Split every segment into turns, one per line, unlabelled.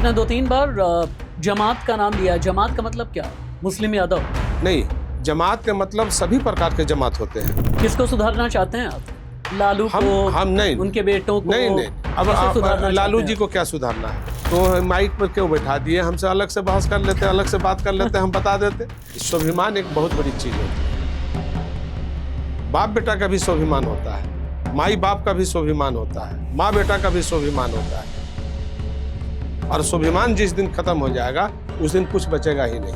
आपने 2-3 बार जमात का नाम लिया। जमात का मतलब क्या? मुस्लिम यादव?
नहीं, जमात का मतलब सभी प्रकार के जमात होते हैं।
किसको सुधारना चाहते हैं आप? लालू को?
हम नहीं,
उनके बेटों को?
नहीं। अब
सुधारना
लालू
चाहते
जी
हैं?
को क्या सुधारना है? तो माइक पर क्यों बैठा दिए? हमसे अलग से बहस कर लेते, अलग से बात कर लेते, हम बता देते। स्वाभिमान एक बहुत बड़ी चीज होती है। बाप बेटा का भी स्वाभिमान होता है, माई बाप का भी स्वाभिमान होता है, माँ बेटा का भी स्वाभिमान होता है। और स्वाभिमान जिस दिन खत्म हो जाएगा उस दिन कुछ बचेगा ही नहीं।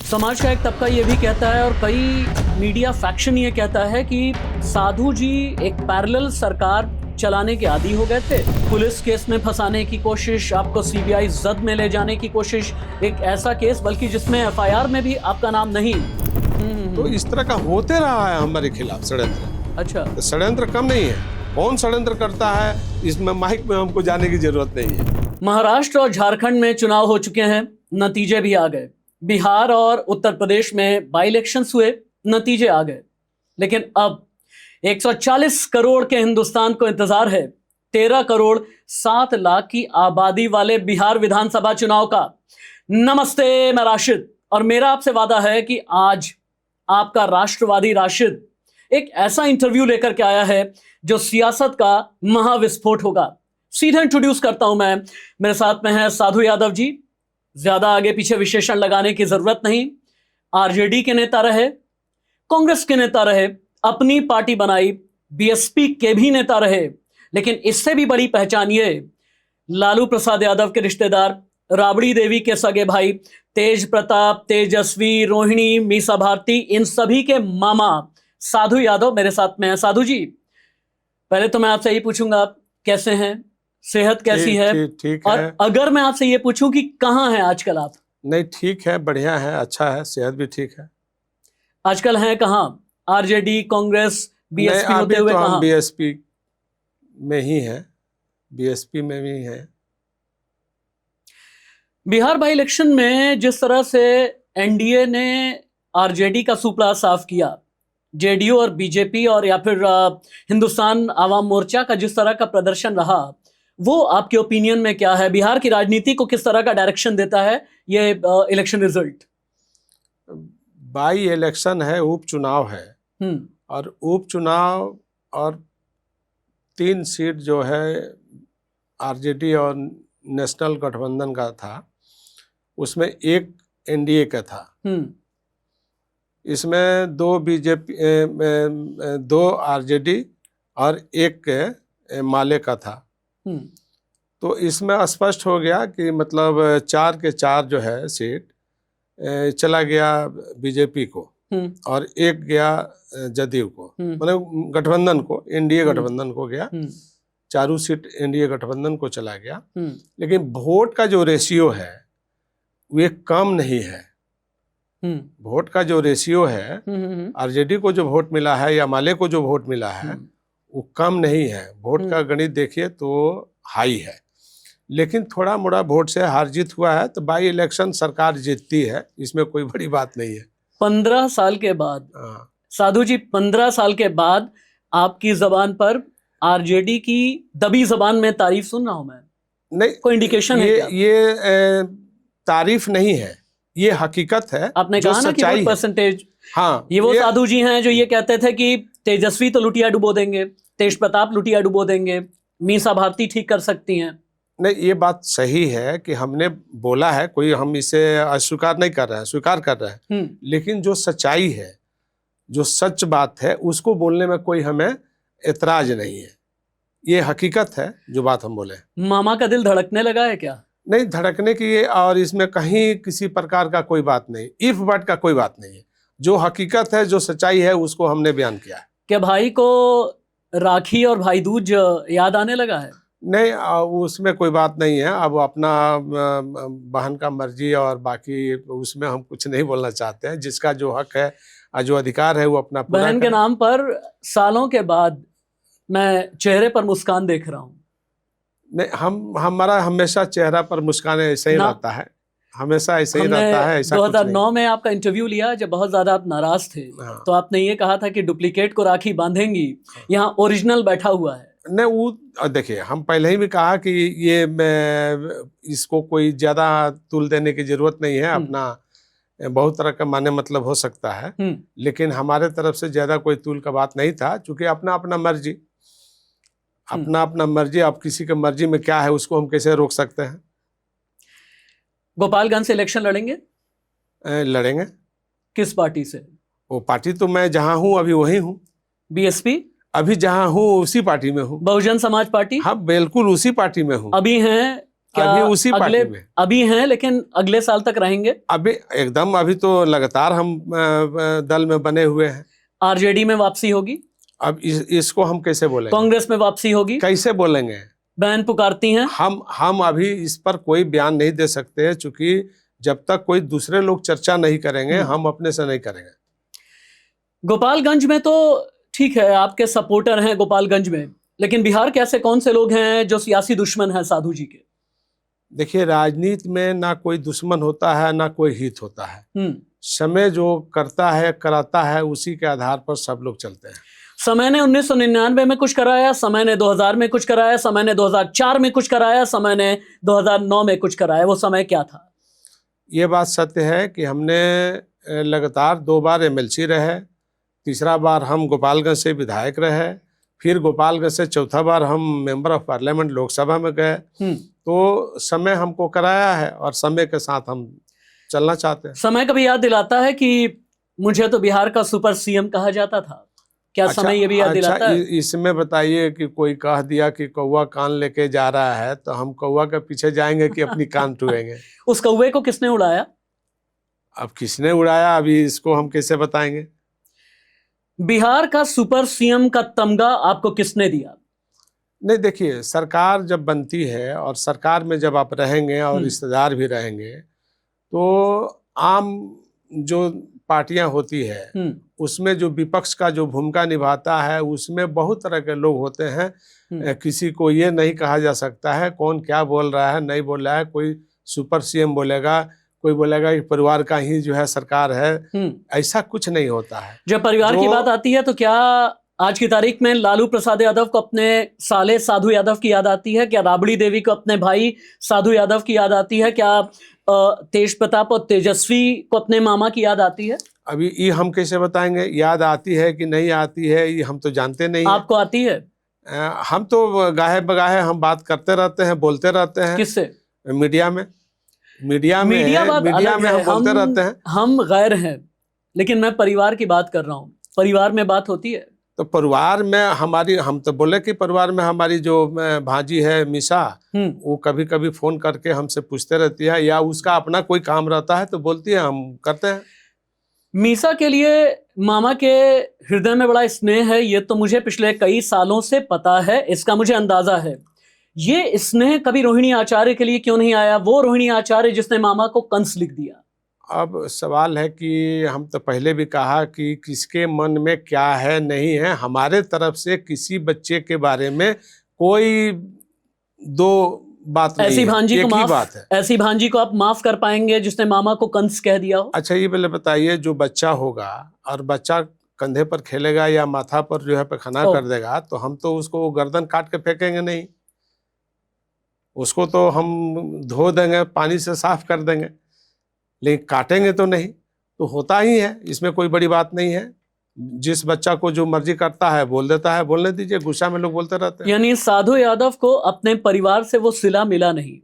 समाज का एक तबका ये भी कहता है और कई मीडिया फैक्शन ये कहता है कि साधु जी एक पैरेलल सरकार चलाने के आदी हो गए थे। पुलिस केस में फंसाने की कोशिश, आपको सीबीआई जद में ले जाने की कोशिश, एक ऐसा केस बल्कि जिसमें एफआईआर में भी आपका नाम नहीं।
तो इस तरह का होते रहा है हमारे खिलाफ षड्यंत्र।
अच्छा,
तो षड्यंत्र कम नहीं है। कौन षड्यंत्र करता है इसमें माइक में हमको जाने की जरूरत नहीं है।
महाराष्ट्र और झारखंड में चुनाव हो चुके हैं, नतीजे भी आ गए। बिहार और उत्तर प्रदेश में बाई इलेक्शंस हुए, नतीजे आ गए। लेकिन अब 140 करोड़ के हिंदुस्तान को इंतजार है 13 करोड़ 7 लाख की आबादी वाले बिहार विधानसभा चुनाव का। नमस्ते, मैं राशिद और मेरा आपसे वादा है कि आज आपका राष्ट्रवादी राशिद एक ऐसा इंटरव्यू लेकर के आया है जो सियासत का महाविस्फोट होगा। सीधे इंट्रोड्यूस करता हूं मैं। मेरे साथ में है साधु यादव जी। ज्यादा आगे पीछे विशेषण लगाने की जरूरत नहीं। आरजेडी के नेता रहे, कांग्रेस के नेता रहे, अपनी पार्टी बनाई, बीएसपी के भी नेता रहे, लेकिन इससे भी बड़ी पहचान ये लालू प्रसाद यादव के रिश्तेदार, राबड़ी देवी के सगे भाई, तेज प्रताप, तेजस्वी, रोहिणी, मीसा भारती, इन सभी के मामा साधु यादव मेरे साथ में है। साधु जी, पहले तो मैं आपसे यही पूछूंगा, आप कैसे हैं? सेहत कैसी है?
ठीक
और
है।
अगर मैं आपसे ये पूछूं कि कहाँ हैं आजकल आप?
नहीं, ठीक है, बढ़िया है, अच्छा है, सेहत भी ठीक है।
आजकल हैं कहाँ? आरजेडी, कांग्रेस, बीएसपी
नहीं,
होते
अभी
हुए
तो हम
कहाँ?
बीएसपी में ही हैं, बीएसपी में भी हैं।
बिहार बाई इलेक्शन में जिस तरह से एनडीए ने आरजेडी का सुपड़ा साफ किया, जेडीयू और बीजेपी और या फिर हिंदुस्तान आवाम मोर्चा का जिस तरह का प्रदर्शन रहा, वो आपके ओपिनियन में क्या है? बिहार की राजनीति को किस तरह का डायरेक्शन देता है ये इलेक्शन रिजल्ट?
बाई इलेक्शन है, उपचुनाव है, और उपचुनाव और 3 सीट जो है आरजेडी और नेशनल गठबंधन का था, उसमें एक एनडीए का था। इसमें 2 बीजेपी, 2 आरजेडी और 1 माले का था। तो इसमें स्पष्ट हो गया कि मतलब 4 के 4 जो है सीट चला गया बीजेपी को और 1 गया जदयू को, मतलब गठबंधन को, एनडीए गठबंधन को गया। चारों सीट एनडीए गठबंधन को चला गया। लेकिन वोट का जो रेशियो है वो कम नहीं है। वोट का जो रेशियो है, आरजेडी को जो वोट मिला है या माले को जो वोट मिला है, वो कम नहीं है। वोट का गणित देखिए तो हाई है, लेकिन थोड़ा मोड़ा वोट से हार जीत हुआ है। तो बाई इलेक्शन सरकार जीतती है, इसमें कोई बड़ी बात नहीं है।
15 साल के बाद, साधु जी, 15 साल के बाद आपकी जबान पर आरजेडी की दबी जबान में तारीफ सुन रहा हूं मैं।
नहीं,
कोई इंडिकेशन है क्या?
ये तारीफ नहीं है, ये हकीकत है।
आपने कहा ना कि वोट परसेंटेज।
हाँ,
ये वो साधु जी हैं जो ये कहते थे कि तेजस्वी तो लुटिया डुबो देंगे, तेज प्रताप लुटिया डुबो देंगे, मीसा भारती ठीक कर सकती हैं।
नहीं, ये बात सही है कि हमने बोला है, कोई हम इसे अस्वीकार नहीं कर रहे हैं, स्वीकार कर रहे हैं। लेकिन जो सच्चाई है, जो सच बात है, उसको बोलने में कोई हमें एतराज नहीं है। ये हकीकत है जो बात हम बोले।
मामा का दिल धड़कने लगा है क्या?
नहीं, धड़कने की और इसमें कहीं किसी प्रकार का कोई बात नहीं, इफ बट का कोई बात नहीं है। जो हकीकत है, जो सच्चाई है, उसको हमने बयान किया है।
क्या भाई को राखी और भाई दूज याद आने लगा है?
नहीं, उसमें कोई बात नहीं है। अब अपना बहन का मर्जी और बाकी उसमें हम कुछ नहीं बोलना चाहते हैं। जिसका जो हक है, जो अधिकार है, वो अपना पूरा
बहन के नाम पर सालों के बाद मैं चेहरे पर मुस्कान देख रहा हूँ।
नहीं, हमारा हमेशा चेहरा पर मुस्कान ऐसे ही रहता है, हमेशा ऐसे ही रहता है। ऐसा
2009 में आपका इंटरव्यू लिया जब बहुत ज्यादा आप नाराज थे। तो आपने ये कहा था कि डुप्लीकेट को राखी बांधेंगी, यहाँ ओरिजिनल बैठा हुआ है।
नहीं वो देखिए, हम पहले ही भी कहा कि ये इसको कोई ज़्यादा तूल देने की जरूरत नहीं है। अपना बहुत तरह का माने मतलब हो सकता है, लेकिन हमारे तरफ से ज़्यादा कोई तूल का बात नहीं था, क्योंकि अपना अपना मर्जी, अपना अपना मर्जी। अब किसी के मर्जी में क्या है उसको हम कैसे रोक सकते हैं।
गोपालगंज से इलेक्शन लड़ेंगे?
लड़ेंगे।
किस पार्टी से? वो
पार्टी तो मैं जहां हूं अभी वही हूं।
बीएसपी?
अभी जहां हूं उसी पार्टी में हूं।
बहुजन समाज पार्टी?
हाँ बिल्कुल उसी पार्टी में हूं।
अभी हैं क्या?
अभी उसी पार्टी में
अभी हैं, लेकिन अगले साल तक रहेंगे?
अभी एकदम, अभी तो लगातार हम दल में बने हुए हैं।
आरजेडी में वापसी होगी?
अब इसको हम कैसे बोलेंगे?
कांग्रेस में वापसी होगी?
कैसे बोलेंगे?
बहन पुकारती हैं।
हम अभी इस पर कोई बयान नहीं दे सकते, क्योंकि जब तक कोई दूसरे लोग चर्चा नहीं करेंगे हम अपने से नहीं करेंगे।
गोपालगंज में तो ठीक है, आपके सपोर्टर हैं गोपालगंज में, लेकिन बिहार के ऐसे कौन से लोग हैं जो सियासी दुश्मन हैं साधु जी के?
देखिए, राजनीति में ना कोई दुश्मन होता है ना कोई हित होता है। समय जो करता है कराता है उसी के आधार पर सब लोग चलते हैं।
समय ने 1999 में कुछ कराया, समय ने 2000 में कुछ कराया, समय ने 2004 में कुछ कराया, समय ने 2009 में कुछ कराया। वो समय क्या था?
ये बात सत्य है कि हमने लगातार 2 बार एमएलसी रहे, तीसरा बार हम गोपालगंज से विधायक रहे, फिर गोपालगंज से चौथा बार हम मेंबर ऑफ पार्लियामेंट लोकसभा में गए। तो समय हमको कराया है और समय के साथ हम चलना चाहते हैं। समय
कभी याद दिलाता है कि मुझे तो बिहार का सुपर सीएम कहा जाता था? क्या समय ये भी याद दिलाता है?
इसमें बताइए कि कोई कह दिया कि कौवा कान लेके जा रहा है तो हम कौवा के पीछे जाएंगे कि अपनी कान टूएंगे?
उस कौवे को किसने उड़ाया?
अब किसने उड़ाया अभी इसको हम कैसे बताएंगे?
बिहार का सुपर सीएम का तमगा आपको किसने दिया?
नहीं देखिए, सरकार जब बनती है और सरकार में जब आप रहेंगे और रिश्तेदार भी रहेंगे, तो आम जो पार्टियां होती है उसमें जो विपक्ष का जो भूमिका निभाता है उसमें बहुत तरह के लोग होते हैं। किसी को ये नहीं कहा जा सकता है कौन क्या बोल रहा है नहीं बोल रहा है। कोई सुपर सीएम बोलेगा, कोई बोलेगा कि परिवार का ही जो है सरकार है, ऐसा कुछ नहीं होता है।
जब परिवार की बात आती है तो क्या आज की तारीख में लालू प्रसाद यादव को अपने साले साधु यादव की याद आती है? क्या राबड़ी देवी को अपने भाई साधु यादव की याद आती है? क्या तेज प्रताप और तेजस्वी को अपने मामा की याद आती है?
अभी ये हम कैसे बताएंगे याद आती है कि नहीं आती है, ये हम तो जानते नहीं।
आपको आती है?
हम तो गाहे बगाहे हम बात करते रहते हैं, बोलते रहते हैं।
किससे?
मीडिया में हम बोलते रहते हैं।
हम गैर हैं, लेकिन मैं परिवार की बात कर रहा हूँ। परिवार में बात होती है
तो परिवार में हमारी, हम तो बोले कि परिवार में हमारी जो भांजी है मीसा, वो कभी कभी फोन करके हमसे पूछते रहती है, या उसका अपना कोई काम रहता है तो बोलती है, हम करते हैं।
मीसा के लिए मामा के हृदय में बड़ा स्नेह है, ये तो मुझे पिछले कई सालों से पता है, इसका मुझे अंदाजा है। ये स्नेह कभी रोहिणी आचार्य के लिए क्यों नहीं आया? वो रोहिणी आचार्य जिसने मामा को कंस लिख दिया।
अब सवाल है कि हम तो पहले भी कहा कि किसके मन में क्या है नहीं है। हमारे तरफ से किसी बच्चे के बारे में कोई दो बात नहीं है, एक ही बात है।
ऐसी भांजी को आप माफ कर पाएंगे जिसने मामा को कंस कह दिया हो?
अच्छा ये पहले बताइए, जो बच्चा होगा और बच्चा कंधे पर खेलेगा या माथा पर जो है पैखाना कर देगा, तो हम तो उसको गर्दन काट के फेंकेंगे नहीं, उसको तो हम धो देंगे, पानी से साफ कर देंगे, लेकिन काटेंगे तो नहीं। तो होता ही है, इसमें कोई बड़ी बात नहीं है। जिस बच्चा को जो मर्जी करता है बोल देता है, बोलने दीजिए, गुस्सा में लोग बोलते रहते हैं।
यानी साधु यादव को अपने परिवार से वो सिला मिला नहीं?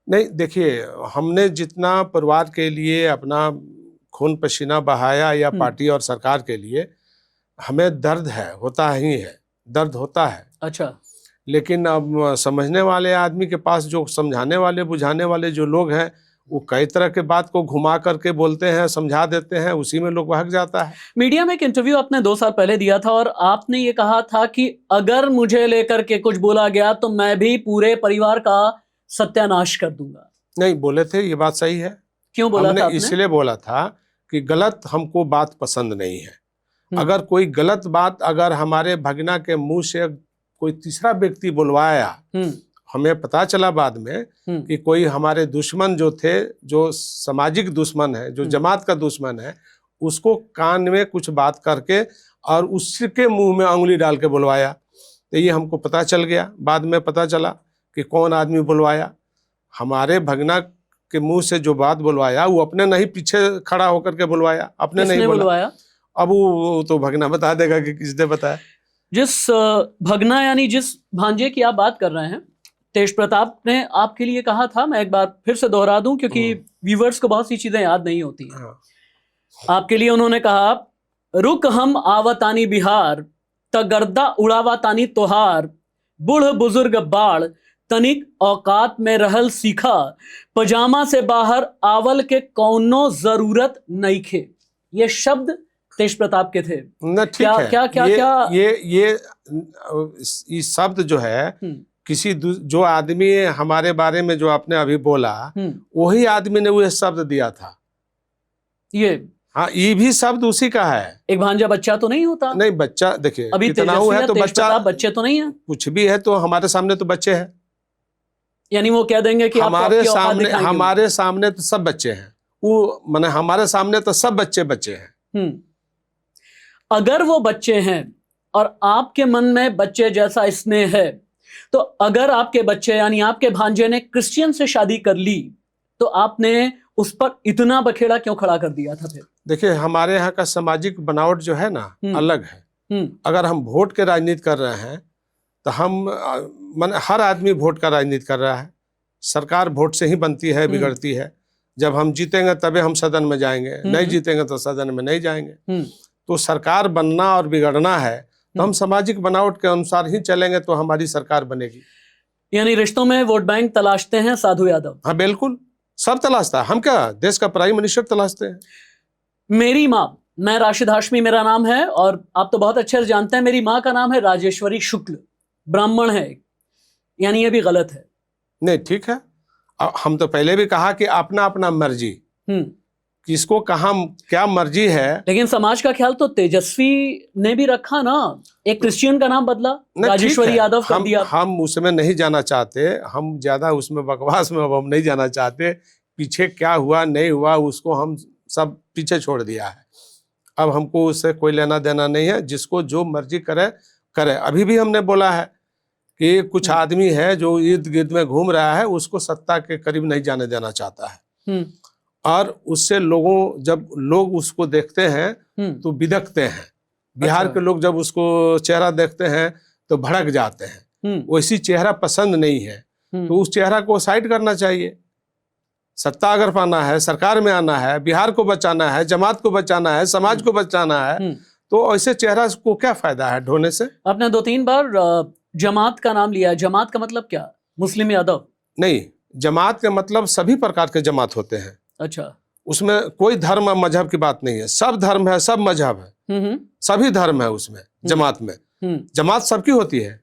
नहीं देखिए, हमने जितना परिवार के लिए अपना खून पसीना बहाया या पार्टी और सरकार के लिए, हमें दर्द है, होता ही है, दर्द होता है।
अच्छा,
लेकिन अब समझने वाले आदमी के पास जो समझाने वाले बुझाने वाले जो लोग हैं, वो कई तरह के बात को घुमा करके बोलते हैं, समझा देते हैं, उसी में लोग बहक जाता है।
मीडिया में एक इंटरव्यू आपने 2 साल पहले दिया था और आपने ये कहा था कि अगर मुझे लेकर के कुछ बोला गया तो मैं भी पूरे परिवार का सत्यानाश कर दूंगा।
नहीं बोले थे, ये बात सही है।
क्यों बोला था आपने?
इसलिए बोला था कि गलत हमको बात पसंद नहीं है। अगर कोई गलत बात अगर हमारे भगना के मुंह से कोई तीसरा व्यक्ति बुलवाया, हमें पता चला बाद में कि कोई हमारे दुश्मन जो थे, जो सामाजिक दुश्मन है, जो जमात का दुश्मन है, उसको कान में कुछ बात करके और उसके मुंह में उंगली डाल के बुलवाया। तो ये हमको पता चल गया, बाद में पता चला कि कौन आदमी बुलवाया। हमारे भगना के मुंह से जो बात बुलवाया वो अपने नहीं, पीछे खड़ा होकर के बुलवाया, अपने नहीं बुलवाया। अब वो तो भगना बता देगा कि किसने बताया।
जिस भगना यानी जिस भांजे की आप बात कर रहे हैं, तेज प्रताप ने आपके लिए कहा था, मैं एक बार फिर से दोहरा दूं क्योंकि व्यूवर्स को बहुत सी चीजें याद नहीं होती हैं। आपके लिए उन्होंने कहा, रुक हम आवतानी बिहार, तगर्दा उड़ावातानी तोहार, बूढ़ बुजुर्ग बाढ़, तनिक औकात में रहल सीखा, पजामा से बाहर आवल के कौनो जरूरत नहीं खे। ये शब्द तेज प्रताप के थे
न? ठीक
क्या,
है।
क्या क्या
ये,
क्या
ये शब्द जो है किसी जो आदमी हमारे बारे में जो आपने अभी बोला, वही आदमी ने वो शब्द दिया था। हाँ, ये भी शब्द उसी का है।
एक भांजा बच्चा तो नहीं होता? नहीं,
बच्चा देखिए
अभी
कितना है तो बच्चा,
बच्चे तो नहीं है।
कुछ भी है तो हमारे सामने तो बच्चे हैं।
यानी वो कह देंगे कि
हमारे सामने तो सब बच्चे हैं। वो माने हमारे सामने तो सब बच्चे हैं।
अगर वो बच्चे हैं और आपके मन में बच्चे जैसा स्नेह है, तो अगर आपके बच्चे यानी आपके भांजे ने क्रिश्चियन से शादी कर ली, तो आपने उस पर इतना बखेड़ा क्यों खड़ा कर दिया था? फिर
देखिए, हमारे यहाँ का सामाजिक बनावट जो है ना अलग है। अगर हम वोट के राजनीति कर रहे हैं तो हम माने हर आदमी वोट का राजनीति कर रहा है। सरकार वोट से ही बनती है, बिगड़ती है। जब हम जीतेंगे तभी हम सदन में जाएंगे, नहीं जीतेंगे तो सदन में नहीं जाएंगे। तो सरकार बनना और बिगड़ना है तो हम सामाजिक बनावट के अनुसार ही चलेंगे तो हमारी सरकार बनेगी।
यानी रिश्तों में वोट बैंक तलाशते हैं साधु यादव?
हाँ बिल्कुल, सब तलाशता है। हम क्या देश का प्राइम मिनिस्टर तलाशते हैं?
मेरी माँ, मैं राशिद हाशमी मेरा नाम है, और आप तो बहुत अच्छे से जानते हैं मेरी माँ का नाम है राजेश्वरी शुक्ल, ब्राह्मण है, यानी ये भी गलत है?
नहीं, ठीक है। हम तो पहले भी कहा कि अपना अपना मर्जी, किसको कहाँ क्या मर्जी है।
लेकिन समाज का ख्याल तो तेजस्वी ने भी रखा ना, एक क्रिश्चियन का नाम बदला, राजेश्वरी यादव कर दिया।
हम उसमें नहीं जाना चाहते, हम ज्यादा उसमें बकवास में हम नहीं जाना चाहते। पीछे क्या हुआ नहीं हुआ उसको हम सब पीछे छोड़ दिया है। अब हमको उससे कोई लेना देना नहीं है। जिसको जो मर्जी करे करे। अभी भी हमने बोला है कि कुछ आदमी है जो इर्द गिर्द में घूम रहा है, उसको सत्ता के करीब नहीं जाने देना चाहता है। और उससे जब लोग उसको देखते हैं तो बिदकते हैं। बिहार के लोग जब उसको चेहरा देखते हैं तो भड़क जाते हैं। वैसी चेहरा पसंद नहीं है तो उस चेहरा को साइड करना चाहिए। सत्ता अगर पाना है, सरकार में आना है, बिहार को बचाना है, जमात को बचाना है, समाज को बचाना है, तो ऐसे चेहरा को क्या फायदा है ढोने से?
आपने 2-3 बार जमात का नाम लिया। जमात का मतलब क्या? मुस्लिम यादव?
नहीं, जमात का मतलब सभी प्रकार के जमात होते हैं।
अच्छा,
उसमें कोई धर्म और मजहब की बात नहीं है। सब धर्म है, सब मजहब है, सभी धर्म है उसमें जमात में। जमात सबकी होती है,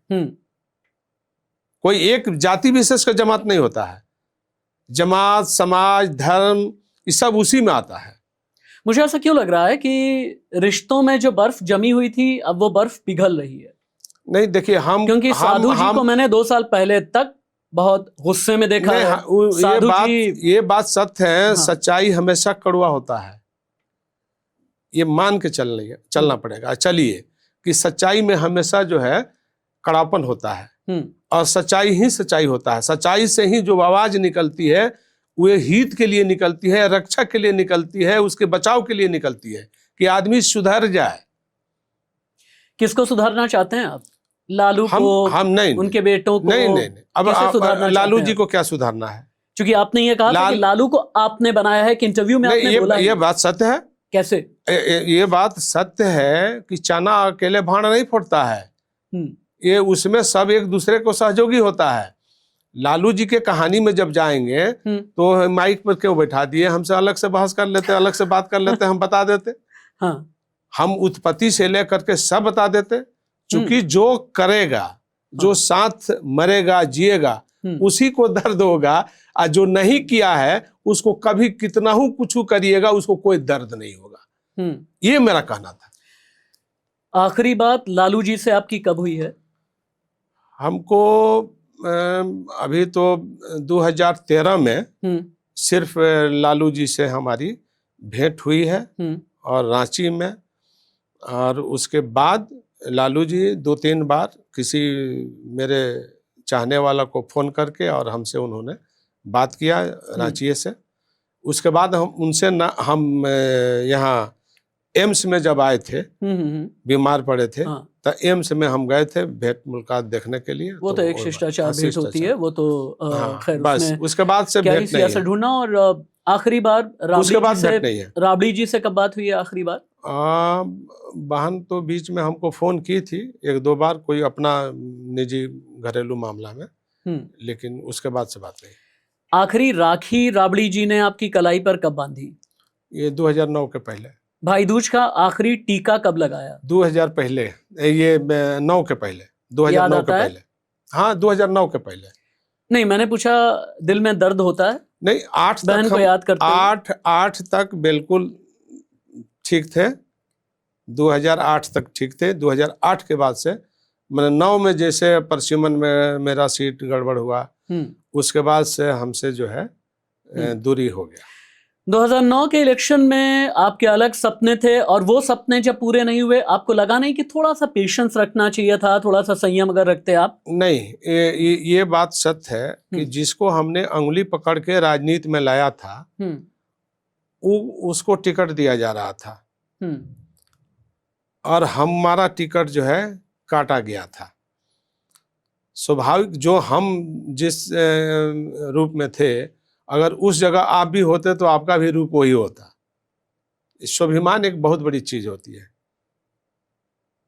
कोई एक जाति विशेष का जमात नहीं होता है। जमात, समाज, धर्म, ये सब उसी में आता है।
मुझे ऐसा क्यों लग रहा है कि रिश्तों में जो बर्फ जमी हुई थी अब वो बर्फ पिघल रही है?
नहीं, देखिए
क्योंकि साधु जी को मैंने 2 साल पहले तक बहुत गुस्से में देखा है।
ये बात सत्य है। हाँ। सच्चाई हमेशा कड़वा होता है, ये मान के चलना पड़ेगा। चलिए कि सच्चाई में हमेशा जो है कड़ापन होता है, और सच्चाई ही सच्चाई होता है। सच्चाई से ही जो आवाज निकलती है वो हित के लिए निकलती है, रक्षा के लिए निकलती है, उसके बचाव के लिए निकलती है कि आदमी सुधर जाए।
किसको सुधारना चाहते हैं आप? लालू को?
हम नहीं,
उनके बेटों को?
नहीं। अब लालू जी को क्या सुधारना है?
क्योंकि आपने ये कहा कि लालू को आपने बनाया है, कि इंटरव्यू में आपने बोला
ये बात सत्य है।
कैसे?
ये बात सत्य है कि चना अकेले भाड़ नहीं फोड़ता है। ये उसमें सब एक दूसरे को सहयोगी होता है। लालू जी के कहानी में जब जाएंगे तो माइक पर क्यों बैठा दिए? हमसे अलग से बहस कर लेते, अलग से बात कर लेते, हम बता देते। हाँ। हम उत्पत्ति से लेकर के सब बता देते। क्योंकि जो करेगा, जो साथ मरेगा, जिएगा, उसी को दर्द होगा, और जो नहीं किया है उसको कभी कितना ही कुछ करिएगा उसको कोई दर्द नहीं होगा। ये मेरा कहना था।
आखिरी बात लालू जी से आपकी कब हुई है?
हमको अभी तो 2013 में सिर्फ लालू जी से हमारी भेंट हुई है, और रांची में। और उसके बाद लालू जी 2-3 बार किसी मेरे चाहने वाला को फोन करके और हमसे उन्होंने बात किया रांची से। उसके बाद हम उनसे हम यहाँ एम्स में जब आए थे, बीमार पड़े थे,
हाँ।
तो एम्स में हम गए थे भेंट मुलाकात देखने के लिए।
वो तो एक शिष्टाचार भेंट होती है, वो तो खैर
बस उसके बाद से
क्या
भेंट नहीं है।
ढूंढना। और आखिरी बार
उसके बाद भेंट नहीं है।
राबड़ी जी से कब बात हुई है आखिरी बार?
बहन तो बीच में हमको फोन की थी 1-2 बार, कोई अपना निजी घरेलू मामला में, लेकिन उसके बाद से बात नहीं।
आखिरी राखी राबड़ी जी ने आपकी कलाई पर कब बांधी?
ये 2009 के पहले।
भाई दूज का आखिरी टीका कब लगाया?
2000 पहले, ये 9 के पहले, 2009 के पहले। हाँ, 2009 के पहले।
नहीं, मैंने पूछा दिल में दर्द होता है?
नहीं, 8
बहन को याद करते हैं।
8 तक बिल्कुल ठीक थे, 2008 तक ठीक थे। 2008 के बाद से मैंने 9 में जैसे परसिमन में मेरा सीट गड़बड़ हुआ, उसके बाद से हमसे जो है दूरी हो गया।
2009 के इलेक्शन में आपके अलग सपने थे, और वो सपने जब पूरे नहीं हुए, आपको लगा नहीं कि थोड़ा सा पेशेंस रखना चाहिए था, थोड़ा सा संयम अगर रखते आप?
नहीं, ये बात सत्य है कि जिसको हमने अंगुली पकड़ के राजनीति में लाया था, उसको टिकट दिया जा रहा था, और हमारा टिकट जो है काटा गया था। स्वाभाविक, जो हम जिस रूप में थे, अगर उस जगह आप भी होते तो आपका भी रूप वही होता। स्वाभिमान एक बहुत बड़ी चीज होती है।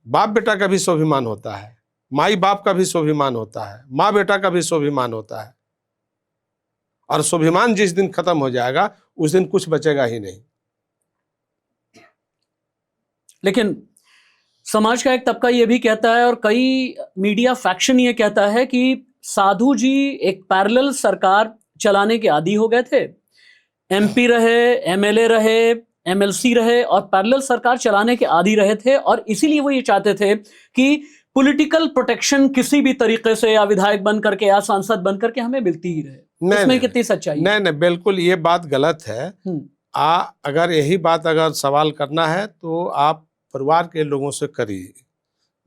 बाप बेटा का भी स्वाभिमान होता है, माई बाप का भी स्वाभिमान होता है, माँ बेटा का भी स्वाभिमान होता है, और स्वाभिमान जिस दिन खत्म हो जाएगा उस दिन कुछ बचेगा ही नहीं।
लेकिन समाज का एक तबका ये भी कहता है, और कई मीडिया फैक्शन ये कहता है कि साधु जी एक पैरेलल सरकार चलाने के आदी हो गए थे। एमपी रहे, एमएलए रहे, एमएलसी रहे, और पैरेलल सरकार चलाने के आदी रहे थे, और इसीलिए वो ये चाहते थे कि पॉलिटिकल प्रोटेक्शन किसी भी तरीके से, या विधायक बन करके या सांसद बन करके हमें मिलती ही रहे। इसमें कितनी सच्चाई?
नहीं, बिल्कुल ये बात गलत है। अगर यही बात अगर सवाल करना है तो आप परिवार के लोगों से करिए,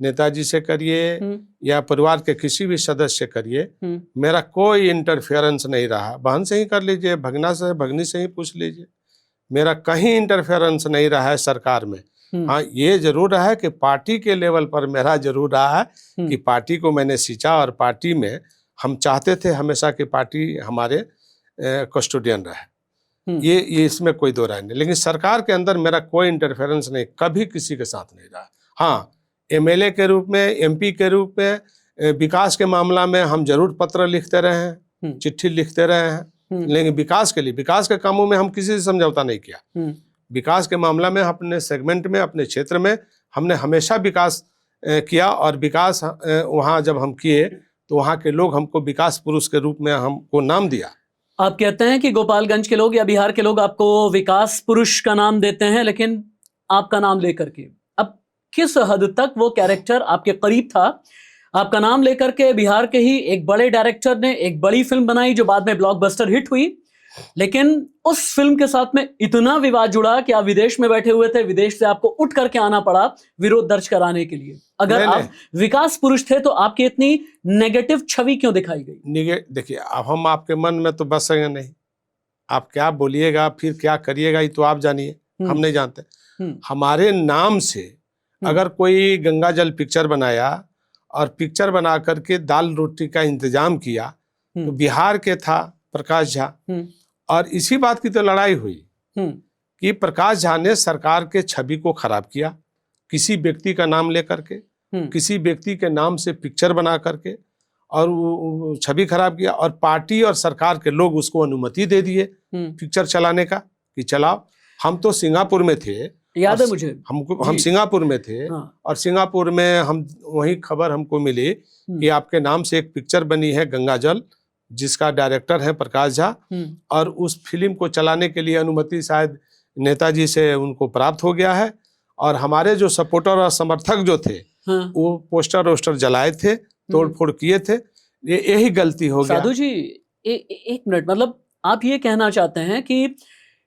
नेताजी से करिए या परिवार के किसी भी सदस्य से करिए। मेरा कोई इंटरफेरेंस नहीं रहा। बहन से ही कर लीजिए, भगना से, भगनी से ही पूछ लीजिए, मेरा कहीं इंटरफेरेंस नहीं रहा है सरकार में। हाँ, ये जरूर रहा है कि पार्टी के लेवल पर मेरा जरूर रहा है कि पार्टी को मैंने सींचा, और पार्टी में हम चाहते थे हमेशा कि पार्टी हमारे कस्टोडियन रहे। ये इसमें कोई दो राय नहीं। लेकिन सरकार के अंदर मेरा कोई इंटरफेरेंस नहीं, कभी किसी के साथ नहीं रहा। हाँ, एमएलए के रूप में, एमपी के रूप में, विकास के मामला में हम जरूर पत्र लिखते रहे हैं, चिट्ठी लिखते रहे हैं, लेकिन विकास के लिए, विकास के कामों में हम किसी से समझौता नहीं किया। विकास के मामला में अपने सेगमेंट में, अपने क्षेत्र में हमने हमेशा विकास किया, और विकास वहाँ जब हम किए तो वहाँ के लोग हमको विकास पुरुष के रूप में हमको नाम दिया।
आप कहते हैं कि गोपालगंज के लोग या बिहार के लोग आपको विकास पुरुष का नाम देते हैं, लेकिन आपका नाम लेकर के अब किस हद तक वो कैरेक्टर आपके करीब था? आपका नाम लेकर के बिहार के ही एक बड़े डायरेक्टर ने एक बड़ी फिल्म बनाई जो बाद में ब्लॉकबस्टर हिट हुई, लेकिन उस फिल्म के साथ में इतना विवाद जुड़ा कि आप विदेश में बैठे हुए थे, विदेश से आपको उठ करके आना पड़ा विरोध दर्ज कराने के लिए। अगर आप विकास पुरुष थे तो आपकी इतनी नेगेटिव छवि क्यों दिखाई गई?
देखिए, अब हम आपके मन में तो बसेंगे नहीं, आप क्या बोलिएगा फिर क्या करिएगा ये तो आप जानिए, हम नहीं जानते। हमारे नाम से अगर कोई गंगा जल पिक्चर बनाया और पिक्चर बना करके दाल रोटी का इंतजाम किया तो बिहार के था प्रकाश झा, और इसी बात की तो लड़ाई हुई कि प्रकाश झा ने सरकार के छवि को खराब किया, किसी व्यक्ति का नाम लेकर के, किसी व्यक्ति के नाम से पिक्चर बना करके, और छवि खराब किया, और पार्टी और सरकार के लोग उसको अनुमति दे दिए पिक्चर चलाने का कि चलाओ। हम तो सिंगापुर में थे,
याद है मुझे,
हम सिंगापुर में थे। और सिंगापुर में हम वही खबर हमको मिली कि आपके नाम से एक पिक्चर बनी है गंगा जल, जिसका डायरेक्टर है प्रकाश झा, और उस फिल्म को चलाने के लिए अनुमति शायद नेताजी से उनको प्राप्त हो गया है। और हमारे जो सपोर्टर और समर्थक जो थे वो पोस्टर वोस्टर जलाए थे, तोड़ फोड़ किए थे, यही गलती हो गया।
साधु जी एक मिनट, मतलब आप ये कहना चाहते हैं कि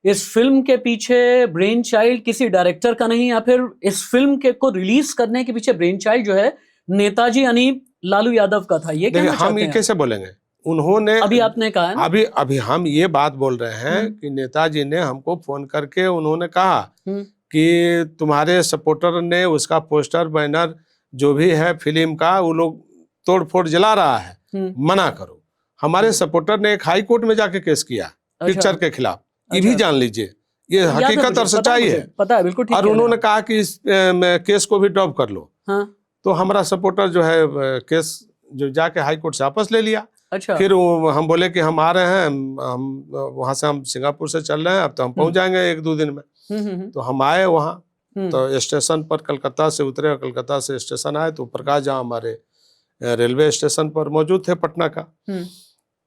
इस फिल्म के पीछे ब्रेन चाइल्ड किसी डायरेक्टर का नहीं, या फिर इस फिल्म के को रिलीज करने के पीछे ब्रेन चाइल्ड जो है नेताजी यानी लालू यादव का था? ये
देखिए, हम ये कैसे बोलेंगे? उन्होंने
अभी आपने कहा है ना,
अभी हम ये बात बोल रहे हैं कि नेताजी ने हमको फोन करके उन्होंने कहा कि तुम्हारे सपोर्टर ने उसका पोस्टर बैनर जो भी है फिल्म का वो लोग तोड़ फोड़ जला रहा है, मना करो। हमारे सपोर्टर ने एक हाई कोर्ट में जाके केस किया पिक्चर के खिलाफ। ये भी जान लीजिए, ये हकीकत और सच्चाई है।
पता है, बिल्कुल ठीक है।
और उन्होंने कहा कि इस केस को भी ड्रॉप कर लो। तो हमारा सपोर्टर जो है केस जो जाके हाई कोर्ट से वापस ले लिया।
अच्छा।
फिर हम बोले कि हम आ रहे हैं, हम वहां से हम सिंगापुर से चल रहे हैं, अब तो हम पहुंच जाएंगे 1-2 दिन में। तो हम आए वहाँ, तो स्टेशन पर कलकत्ता से उतरे और कलकत्ता से स्टेशन आए तो प्रकाश जहाँ हमारे रेलवे स्टेशन पर मौजूद थे पटना का,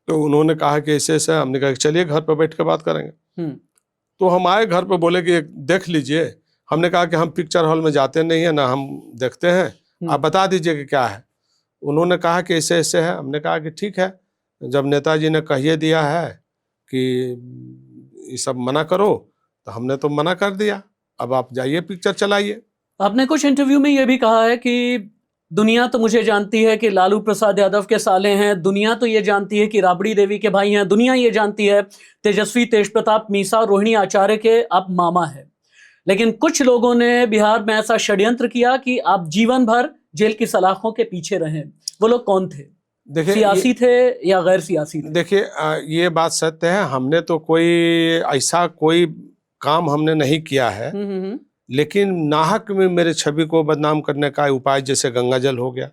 तो उन्होंने कहा कि ऐसे ऐसे। हमने कहा चलिए घर पर बैठ के बात करेंगे। तो हम आए घर पर, बोले कि देख लीजिए। हमने कहा कि हम पिक्चर हॉल में जाते नहीं है ना, हम देखते हैं, आप बता दीजिए कि क्या है। उन्होंने कहा कि ऐसे ऐसे है। हमने कहा कि ठीक है, जब नेताजी ने कहिए दिया है कि ये सब मना करो, तो हमने तो मना कर दिया। अब आप जाइए पिक्चर चलाइए।
आपने कुछ इंटरव्यू में ये भी कहा है कि दुनिया तो मुझे जानती है कि लालू प्रसाद यादव के साले हैं, दुनिया तो ये जानती है कि राबड़ी देवी के भाई हैं, दुनिया ये जानती है तेजस्वी तेजप्रताप मीसा और रोहिणी आचार्य के आप मामा हैं, लेकिन कुछ लोगों ने बिहार में ऐसा षड्यंत्र किया कि आप जीवन भर जेल की सलाखों के पीछे रहें। वो लोग कौन थे? देखिए, सियासी थे या गैर सियासी थे?
देखिए, ये बात सत्य है, हमने तो कोई ऐसा कोई काम हमने नहीं किया है, लेकिन नाहक में मेरे छवि को बदनाम करने का उपाय, जैसे गंगा जल हो गया,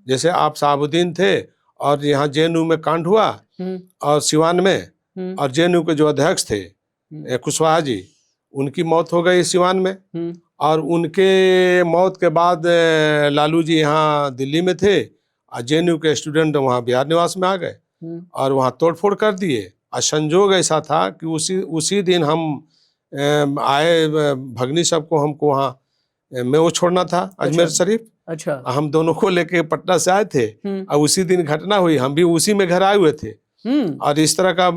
जैसे आप साबुद्दीन थे और यहाँ जेएनयू में कांड हुआ और सिवान में, और जेएनयू के जो अध्यक्ष थे कुशवाहा जी, उनकी मौत हो गई सिवान में, और उनके मौत के बाद लालू जी यहाँ दिल्ली में थे और जेएनयू के स्टूडेंट वहाँ बिहार निवास में आ गए और वहाँ तोड़फोड़ कर दिए। और संजोग ऐसा था कि उसी दिन हम आए, भगनी सबको हमको वहाँ में वो छोड़ना था अजमेर शरीफ।
अच्छा।
हम दोनों को लेके पटना से आए थे और उसी दिन घटना हुई, हम भी उसी में घर आए हुए थे। और इस तरह का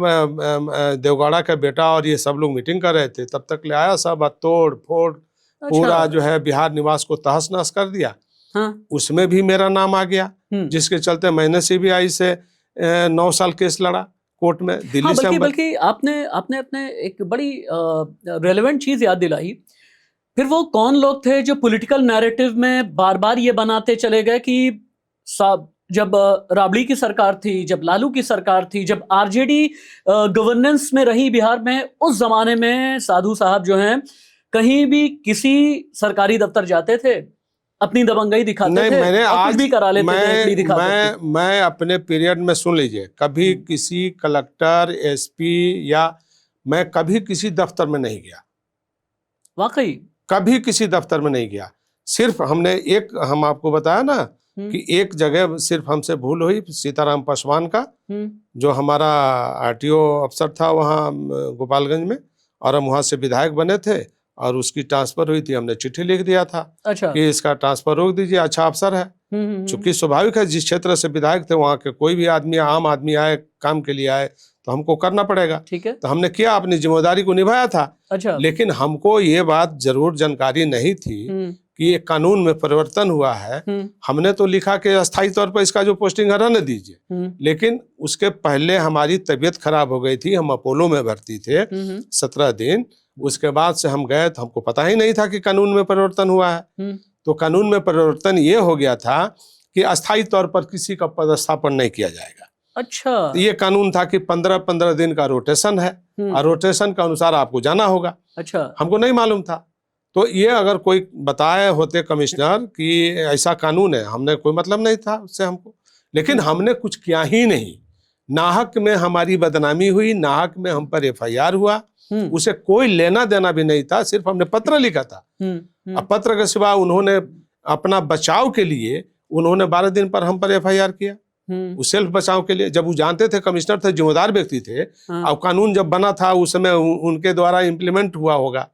देवगौड़ा का बेटा और ये सब लोग मीटिंग कर रहे थे, तब तक ले आया सब तोड़ फोड़, पूरा जो है बिहार निवास को तहस नहस कर दिया। उसमें भी मेरा नाम आ गया, जिसके चलते मैंने सीबीआई से 9 साल केस लड़ा कोर्ट में दिल्ली से।
बल्कि आपने अपने एक बड़ी रेलेवेंट चीज याद दिलाई। फिर वो कौन लोग थे जो पॉलिटिकल नैरेटिव में बार बार ये बनाते चले गए कि जब राबड़ी की सरकार थी, जब लालू की सरकार थी, जब आरजेडी गवर्नेंस में रही बिहार में, उस जमाने में साधु साहब जो हैं कहीं भी किसी सरकारी दफ्तर जाते थे, अपनी दबंगई दिखाते थे,
मैंने आज
भी करा लेते थे,
मैं अपने पीरियड में, सुन लीजिए, कभी किसी कलेक्टर एसपी या मैं कभी किसी दफ्तर में नहीं गया।
वाकई
कभी किसी दफ्तर में नहीं गया। सिर्फ हमने हम आपको बताया ना कि एक जगह सिर्फ हमसे भूल हुई, सीताराम पासवान का, जो हमारा आरटीओ अफसर था वहाँ गोपालगंज में, और हम वहाँ से विधायक बने थे और उसकी ट्रांसफर हुई थी। हमने चिट्ठी लिख दिया था कि इसका ट्रांसफर रोक दीजिए, अच्छा अफसर है। चूंकि स्वाभाविक है, जिस क्षेत्र से विधायक थे वहाँ के कोई भी आदमी, आम आदमी आए काम के लिए आए तो हमको करना पड़ेगा।
ठीक है।
तो हमने किया, अपनी जिम्मेदारी को निभाया था।
अच्छा।
लेकिन हमको ये बात जरूर जानकारी नहीं थी कि ये कानून में परिवर्तन हुआ है। हमने तो लिखा कि अस्थायी तौर पर इसका जो पोस्टिंग है रहने दीजिए, लेकिन उसके पहले हमारी तबीयत खराब हो गई थी, हम अपोलो में भर्ती थे 17 दिन। उसके बाद से हम गए तो हमको पता ही नहीं था कि कानून में परिवर्तन हुआ है। तो कानून में परिवर्तन ये हो गया था कि अस्थायी तौर पर किसी का पदस्थापन नहीं किया जाएगा।
अच्छा।
ये कानून था कि 15-15 दिन का रोटेशन है और रोटेशन के अनुसार आपको जाना होगा।
अच्छा।
हमको नहीं मालूम था। तो ये अगर कोई बताए होते कमिश्नर कि ऐसा कानून है, हमने कोई मतलब नहीं था उससे हमको। लेकिन हमने कुछ किया ही नहीं। नाहक में हमारी बदनामी हुई, नाहक में हम पर एफआईआर हुआ, उसे कोई लेना देना भी नहीं था। सिर्फ हमने पत्र लिखा था। अब पत्र के सिवा उन्होंने अपना बचाव के लिए उन्होंने 12 दिन पर हम पर एफआईआर किया, उस सेल्फ बचाव के लिए। जब वो जानते थे, कमिश्नर थे, जिम्मेदार व्यक्ति थे। अब कानून जब बना था उस समय उनके द्वारा इम्प्लीमेंट हुआ होगा।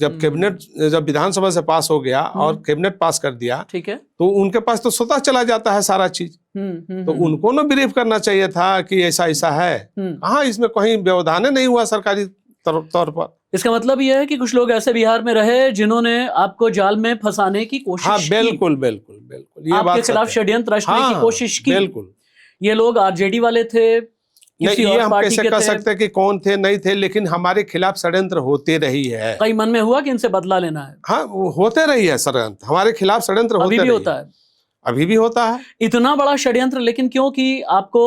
जब कैबिनेट, जब विधानसभा से पास हो गया और कैबिनेट पास कर दिया,
ठीक है,
तो उनके पास तो स्वतः चला जाता है सारा चीज। तो उनको ना ब्रीफ करना चाहिए था कि ऐसा ऐसा है। कहाँ इसमें कहीं व्यवधान नहीं हुआ सरकारी तौर पर।
इसका मतलब यह है कि कुछ लोग ऐसे बिहार में रहे जिन्होंने आपको जाल में फंसाने की कोशिश
हाँ
की।
बिल्कुल बिल्कुल बिल्कुल, ये
आपके
बात
खिलाफ
सत्य है।
षड्यंत्र रचने की
हाँ
कोशिश की।
बिल्कुल।
ये लोग आरजेडी वाले थे, किसी
नहीं, ये
और
हम
पार्टी
कैसे
के
कह
थे?
सकते हैं कि कौन थे नहीं थे, लेकिन हमारे खिलाफ षड्यंत्र होते रही है।
कई मन में हुआ कि इनसे बदला लेना है?
हाँ, वो होते रही है षड्यंत्र, हमारे खिलाफ षड्यंत्र
अभी
होते
भी
रही
होता
है।
है?
अभी भी होता है।
इतना बड़ा षड्यंत्र, लेकिन क्यों कि आपको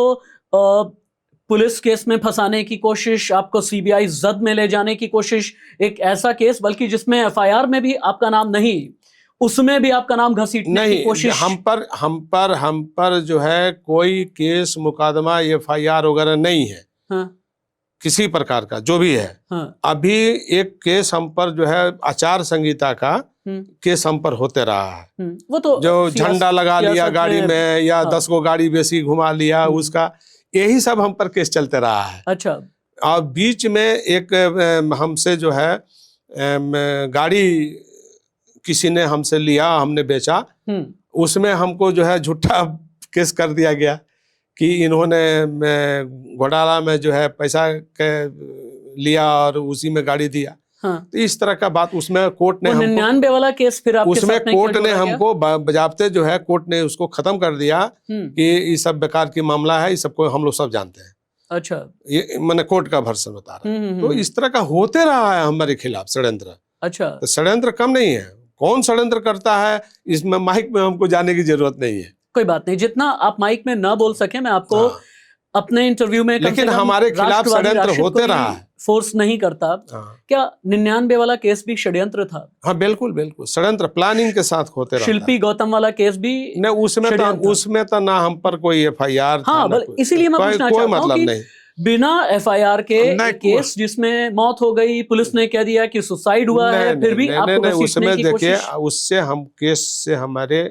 पुलिस केस में फंसाने की कोशिश, आपको सीबीआई जद में ले जाने की कोशिश, एक ऐसा केस बल्कि जिसमें एफआईआर में भी आपका नाम नहीं, उसमें भी आपका नाम घसीटने की
नहीं,
कोशिश।
हम पर जो है कोई केस मुकदमा एफआईआर वगैरह नहीं है।
हाँ,
किसी प्रकार का जो भी है।
हाँ,
अभी एक केस हम पर जो है आचार संहिता का केस हम पर होते रहा है।
वो तो
जो झंडा लगा लिया गाड़ी में या
हाँ।
10 गो गाड़ी बेसी घुमा लिया, उसका यही सब हम पर केस चलते रहा है।
अच्छा।
और बीच में एक हमसे जो है गाड़ी किसी ने हमसे लिया, हमने बेचा, उसमें हमको जो है झूठा केस कर दिया गया कि इन्होंने घोटाला में जो है पैसा के लिया और उसी में गाड़ी दिया।
हाँ।
तो इस तरह का बात उसमें कोर्ट ने
99 वाला केस फिर आपके
उसमें
साथ नहीं
कोर्ट
क्यों
ने
जोड़ा गया?
हमको बजाबते जो है कोर्ट ने उसको खत्म कर दिया कि ये सब बेकार की मामला है, इस सबको हम लोग सब जानते हैं।
अच्छा।
ये मैंने कोर्ट का वर्षन बता रहा है। तो इस तरह का होते रहा है हमारे खिलाफ षड्यंत्र।
अच्छा।
तो षड्यंत्र कम नहीं है, कौन षड्यंत्र करता है इसमें माइक में हमको जाने की जरूरत नहीं है।
कोई बात नहीं, जितना आप माइक में ना बोल सके, मैं आपको अपने इंटरव्यू में
लेकिन हमारे खिलाफ षड्यंत्र होते रहा है,
फोर्स नहीं करता। क्या 99 वाला केस भी षड्यंत्र था?
हाँ बिल्कुल बिल्कुल, षड्यंत्र प्लानिंग के साथ होते रहा।
शिल्पी गौतम वाला केस भी
नहीं, उसमें तो ना हम पर कोई एफआईआर था।
हाँ, इसीलिए मैं पूछना चाहता हूँ कि
नहीं,
बिना एफआईआर के केस जिसमें मौत हो गई, पुलिस ने कह दिया कि सुसाइड हुआ है, फिर भी आपको घसीटने की कोशिश।
देखिए, उससे हम केस से हमारे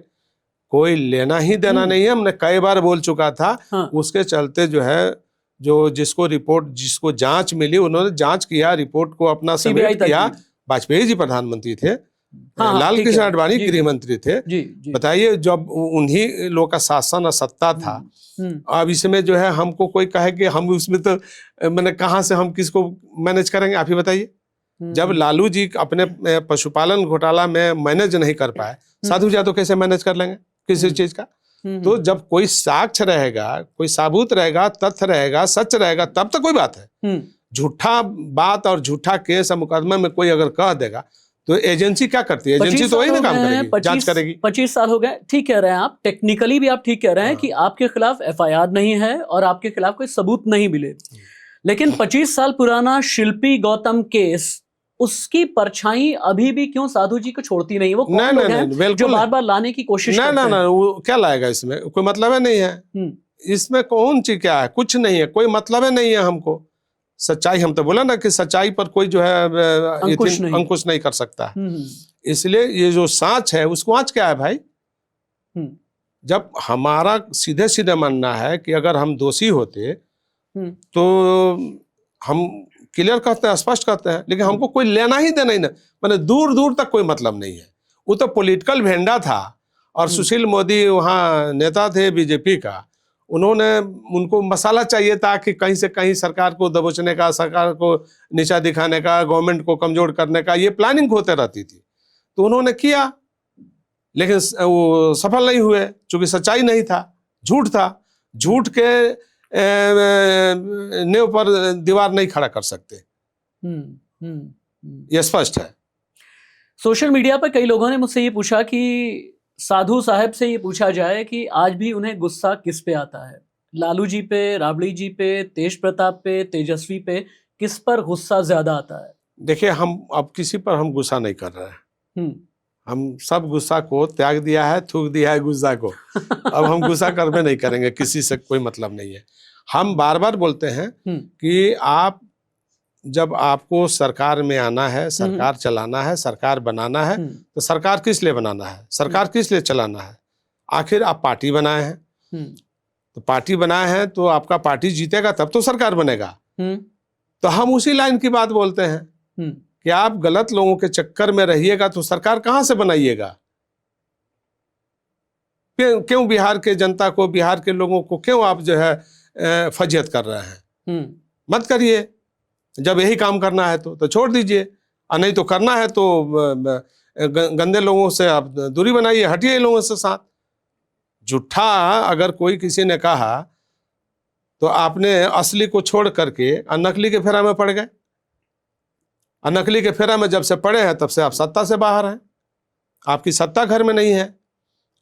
कोई लेना ही देना नहीं है। हमने कई बार बोल चुका था। उसके चलते जो है, जिसको जांच मिली, उन्होंने जांच किया, रिपोर्ट को अपना सबमिट किया। वाजपेयी जी प्रधानमंत्री थे, लाल कृष्ण आडवाणी गृह मंत्री थे। बताइए, जब उन्हीं लोग का शासन और सत्ता था, अब इसमें जो है हमको कोई कहे कि हम उसमें, तो मैंने कहाँ से हम किसको मैनेज करेंगे, आप ही बताइए। जब लालू जी अपने पशुपालन घोटाला में मैनेज नहीं कर पाए, साधु यादव कैसे मैनेज कर लेंगे किसी चीज का? तो जब कोई साक्ष्य रहेगा, कोई साबुत रहेगा, तथ्य रहेगा, सच रहेगा, तब तो कोई बात है। झूठा बात और झूठा केस और मुकदमे में कोई अगर कह देगा तो एजेंसी क्या करती है? एजेंसी तो वही ना काम करेगी, जांच करेगी।
25 साल हो गए, ठीक कह रहे हैं आप, टेक्निकली भी आप ठीक कह रहे हैं कि आपके खिलाफ एफआईआर नहीं है और आपके खिलाफ कोई सबूत नहीं मिले, लेकिन 25 साल पुराना शिल्पी गौतम केस, उसकी परछाई अभी भी क्यों साधु जी को छोड़ती नहीं? वो कौन लोग हैं जो बार बार लाने की कोशिश करते हैं?
ना, वो क्या लाएगा इसमें? कोई मतलब है नहीं है इसमें। कौन चीज क्या है? कुछ नहीं है, कोई मतलब है नहीं है हमको। सच्चाई, हम तो बोला ना कि सच्चाई पर कोई जो है अंकुश नहीं कर सकता। इसलिए ये जो सांच है, उसको आंच क्या है भाई? जब हमारा सीधे सीधे मानना है कि अगर हम दोषी होते तो हम क्लियर कहते हैं, स्पष्ट कहते हैं, लेकिन हमको कोई लेना ही देना ही ना, मैंने दूर दूर तक कोई मतलब नहीं है। वो तो पॉलिटिकल वेंडा था। और सुशील मोदी वहाँ नेता थे बीजेपी का, उनको मसाला चाहिए था कि कहीं से कहीं सरकार को दबोचने का, सरकार को नीचा दिखाने का, गवर्नमेंट को कमजोर करने का, ये प्लानिंग होते रहती थी। तो उन्होंने किया, लेकिन वो सफल नहीं हुए, क्योंकि सच्चाई नहीं था, झूठ था। झूठ के नींव पर दीवार नहीं खड़ा कर सकते, ये स्पष्ट है।
सोशल मीडिया पर कई लोगों ने मुझसे ये पूछा कि साधु साहब से ये पूछा जाए कि आज भी उन्हें गुस्सा किस पे आता है? लालू जी पे, राबड़ी जी पे, तेज प्रताप पे, तेजस्वी पे, किस पर गुस्सा ज्यादा आता है?
देखिए, हम अब किसी पर हम गुस्सा नहीं कर रहे हैं। हम सब गुस्सा को त्याग दिया है, थूक दिया है गुस्सा को। अब हम गुस्सा करबे नहीं करेंगे, किसी से कोई मतलब नहीं है। हम बार बार बोलते हैं कि आप जब आपको सरकार में आना है, सरकार चलाना है, सरकार बनाना है, तो सरकार किस लिए बनाना है, सरकार किस लिए चलाना है? आखिर आप पार्टी बनाए हैं, तो पार्टी बनाए हैं तो आपका पार्टी जीतेगा तब तो सरकार बनेगा। तो हम उसी लाइन की बात बोलते हैं कि आप गलत लोगों के चक्कर में रहिएगा तो सरकार कहां से बनाइएगा? क्यों बिहार के जनता को, बिहार के लोगों को क्यों आप जो है फजियत कर रहे हैं? मत करिए। जब यही काम करना है तो छोड़ दीजिए, और नहीं तो करना है तो गंदे लोगों से आप दूरी बनाइए, हटिए इन लोगों से साथ। झूठा अगर कोई किसी ने कहा तो आपने असली को छोड़ करके नकली के फेरा में पड़ गए, और नकली के फेरा में जब से पड़े हैं तब से आप सत्ता से बाहर हैं, आपकी सत्ता घर में नहीं है,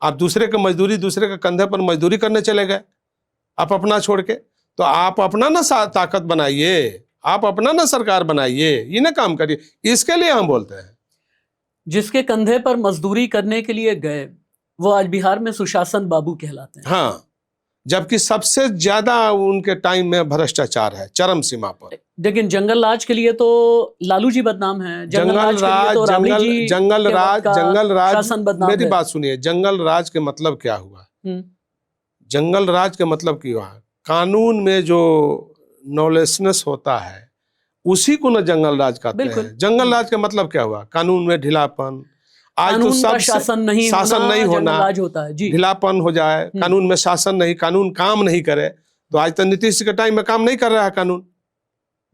आप दूसरे के मजदूरी, दूसरे के कंधे पर मजदूरी करने चले गए आप अपना छोड़ के। तो आप अपना ना ताकत बनाइए, आप अपना ना सरकार बनाइए, ये ना काम करिए, इसके लिए हम बोलते हैं।
जिसके कंधे पर मजदूरी करने के लिए गए वो आज बिहार में सुशासन बाबू कहलाते हैं।
हाँ, जबकि सबसे ज्यादा उनके टाइम में भ्रष्टाचार है चरम सीमा पर।
लेकिन जंगल राज के लिए तो लालू जी बदनाम है,
जंगल राज, मेरी बात सुनिए, जंगल राज के मतलब क्या हुआ? जंगल राज के मतलब क्या हुआ? कानून में जो नॉलेजनेस होता है उसी को ना जंगल राज कहते हैं। जंगल राज का मतलब क्या हुआ? कानून में ढीलापन, आज तो सब शासन नहीं होना,
होता है जी,
ढीलापन हो जाए, कानून में शासन नहीं, कानून काम नहीं करे। तो आज तो नीतीश के टाइम में काम नहीं कर रहा है कानून,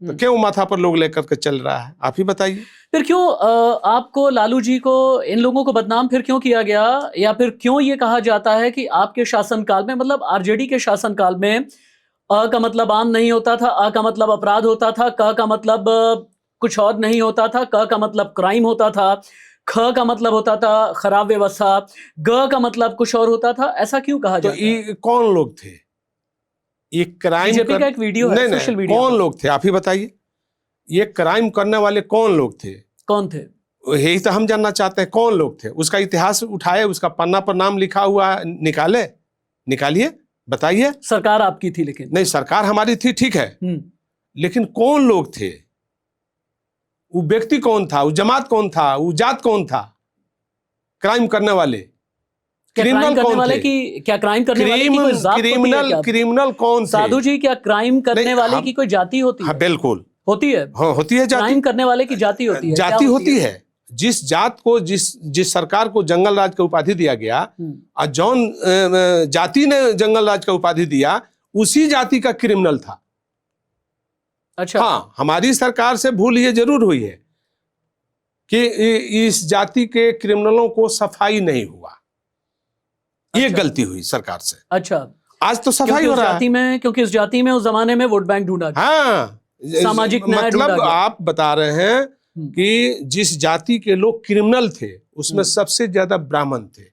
तो क्यों माथा पर लोग लेकर के चल रहा है? आप ही बताइए।
फिर क्यों आपको, लालू जी को, इन लोगों को बदनाम फिर क्यों किया गया, या फिर क्यों ये कहा जाता है कि आपके शासनकाल में, मतलब आरजेडी के शासनकाल में, अ का मतलब आम नहीं होता था, अ का मतलब अपराध होता था, क का मतलब कुछ और नहीं होता था, क का मतलब क्राइम होता था, ख का मतलब होता था खराब व्यवस्था, ग का मतलब कुछ और होता था? ऐसा क्यों कहा जाता है?
तो ये कौन लोग थे? ये क्राइम
बीजेपी का एक वीडियो है सोशल मीडिया,
कौन लोग थे आप ही बताइए? ये क्राइम करने वाले कौन लोग थे?
कौन थे?
यही तो हम जानना चाहते हैं, कौन लोग थे? उसका इतिहास उठाए, उसका पन्ना पर नाम लिखा हुआ निकालिए, बताइए।
सरकार आपकी थी, लेकिन
नहीं, सरकार हमारी थी, ठीक है, लेकिन कौन लोग थे? वो व्यक्ति कौन था? वो जमात कौन था? वो जात कौन था? क्राइम करने वाले क्रिमिनल कौन थे?
क्या क्राइम करने वाले की कोई जात
क्रिमिनल कौन थे?
साधु जी, क्या क्राइम करने वाले की कोई जाति होती है?
हाँ, बिल्कुल
होती है,
होती है।
क्राइम करने वाले की जाति होती है,
जाति होती है। जिस जात को, जिस सरकार को जंगल राज का उपाधि दिया गया, और जौन जाति ने जंगल राज का उपाधि दिया, उसी जाति का क्रिमिनल था।
अच्छा,
हाँ, हमारी सरकार से भूल ये जरूर हुई है कि इस जाति के क्रिमिनलों को सफाई नहीं हुआ। ये गलती हुई सरकार से।
अच्छा,
आज तो सफाई हो रहा
है, क्योंकि इस जाति में उस जमाने में वोट बैंक ढूंढा गया।
हाँ,
सामाजिक न्याय
मतलब आप बता रहे हैं कि जिस जाति के लोग क्रिमिनल थे उसमें सबसे ज्यादा ब्राह्मण थे,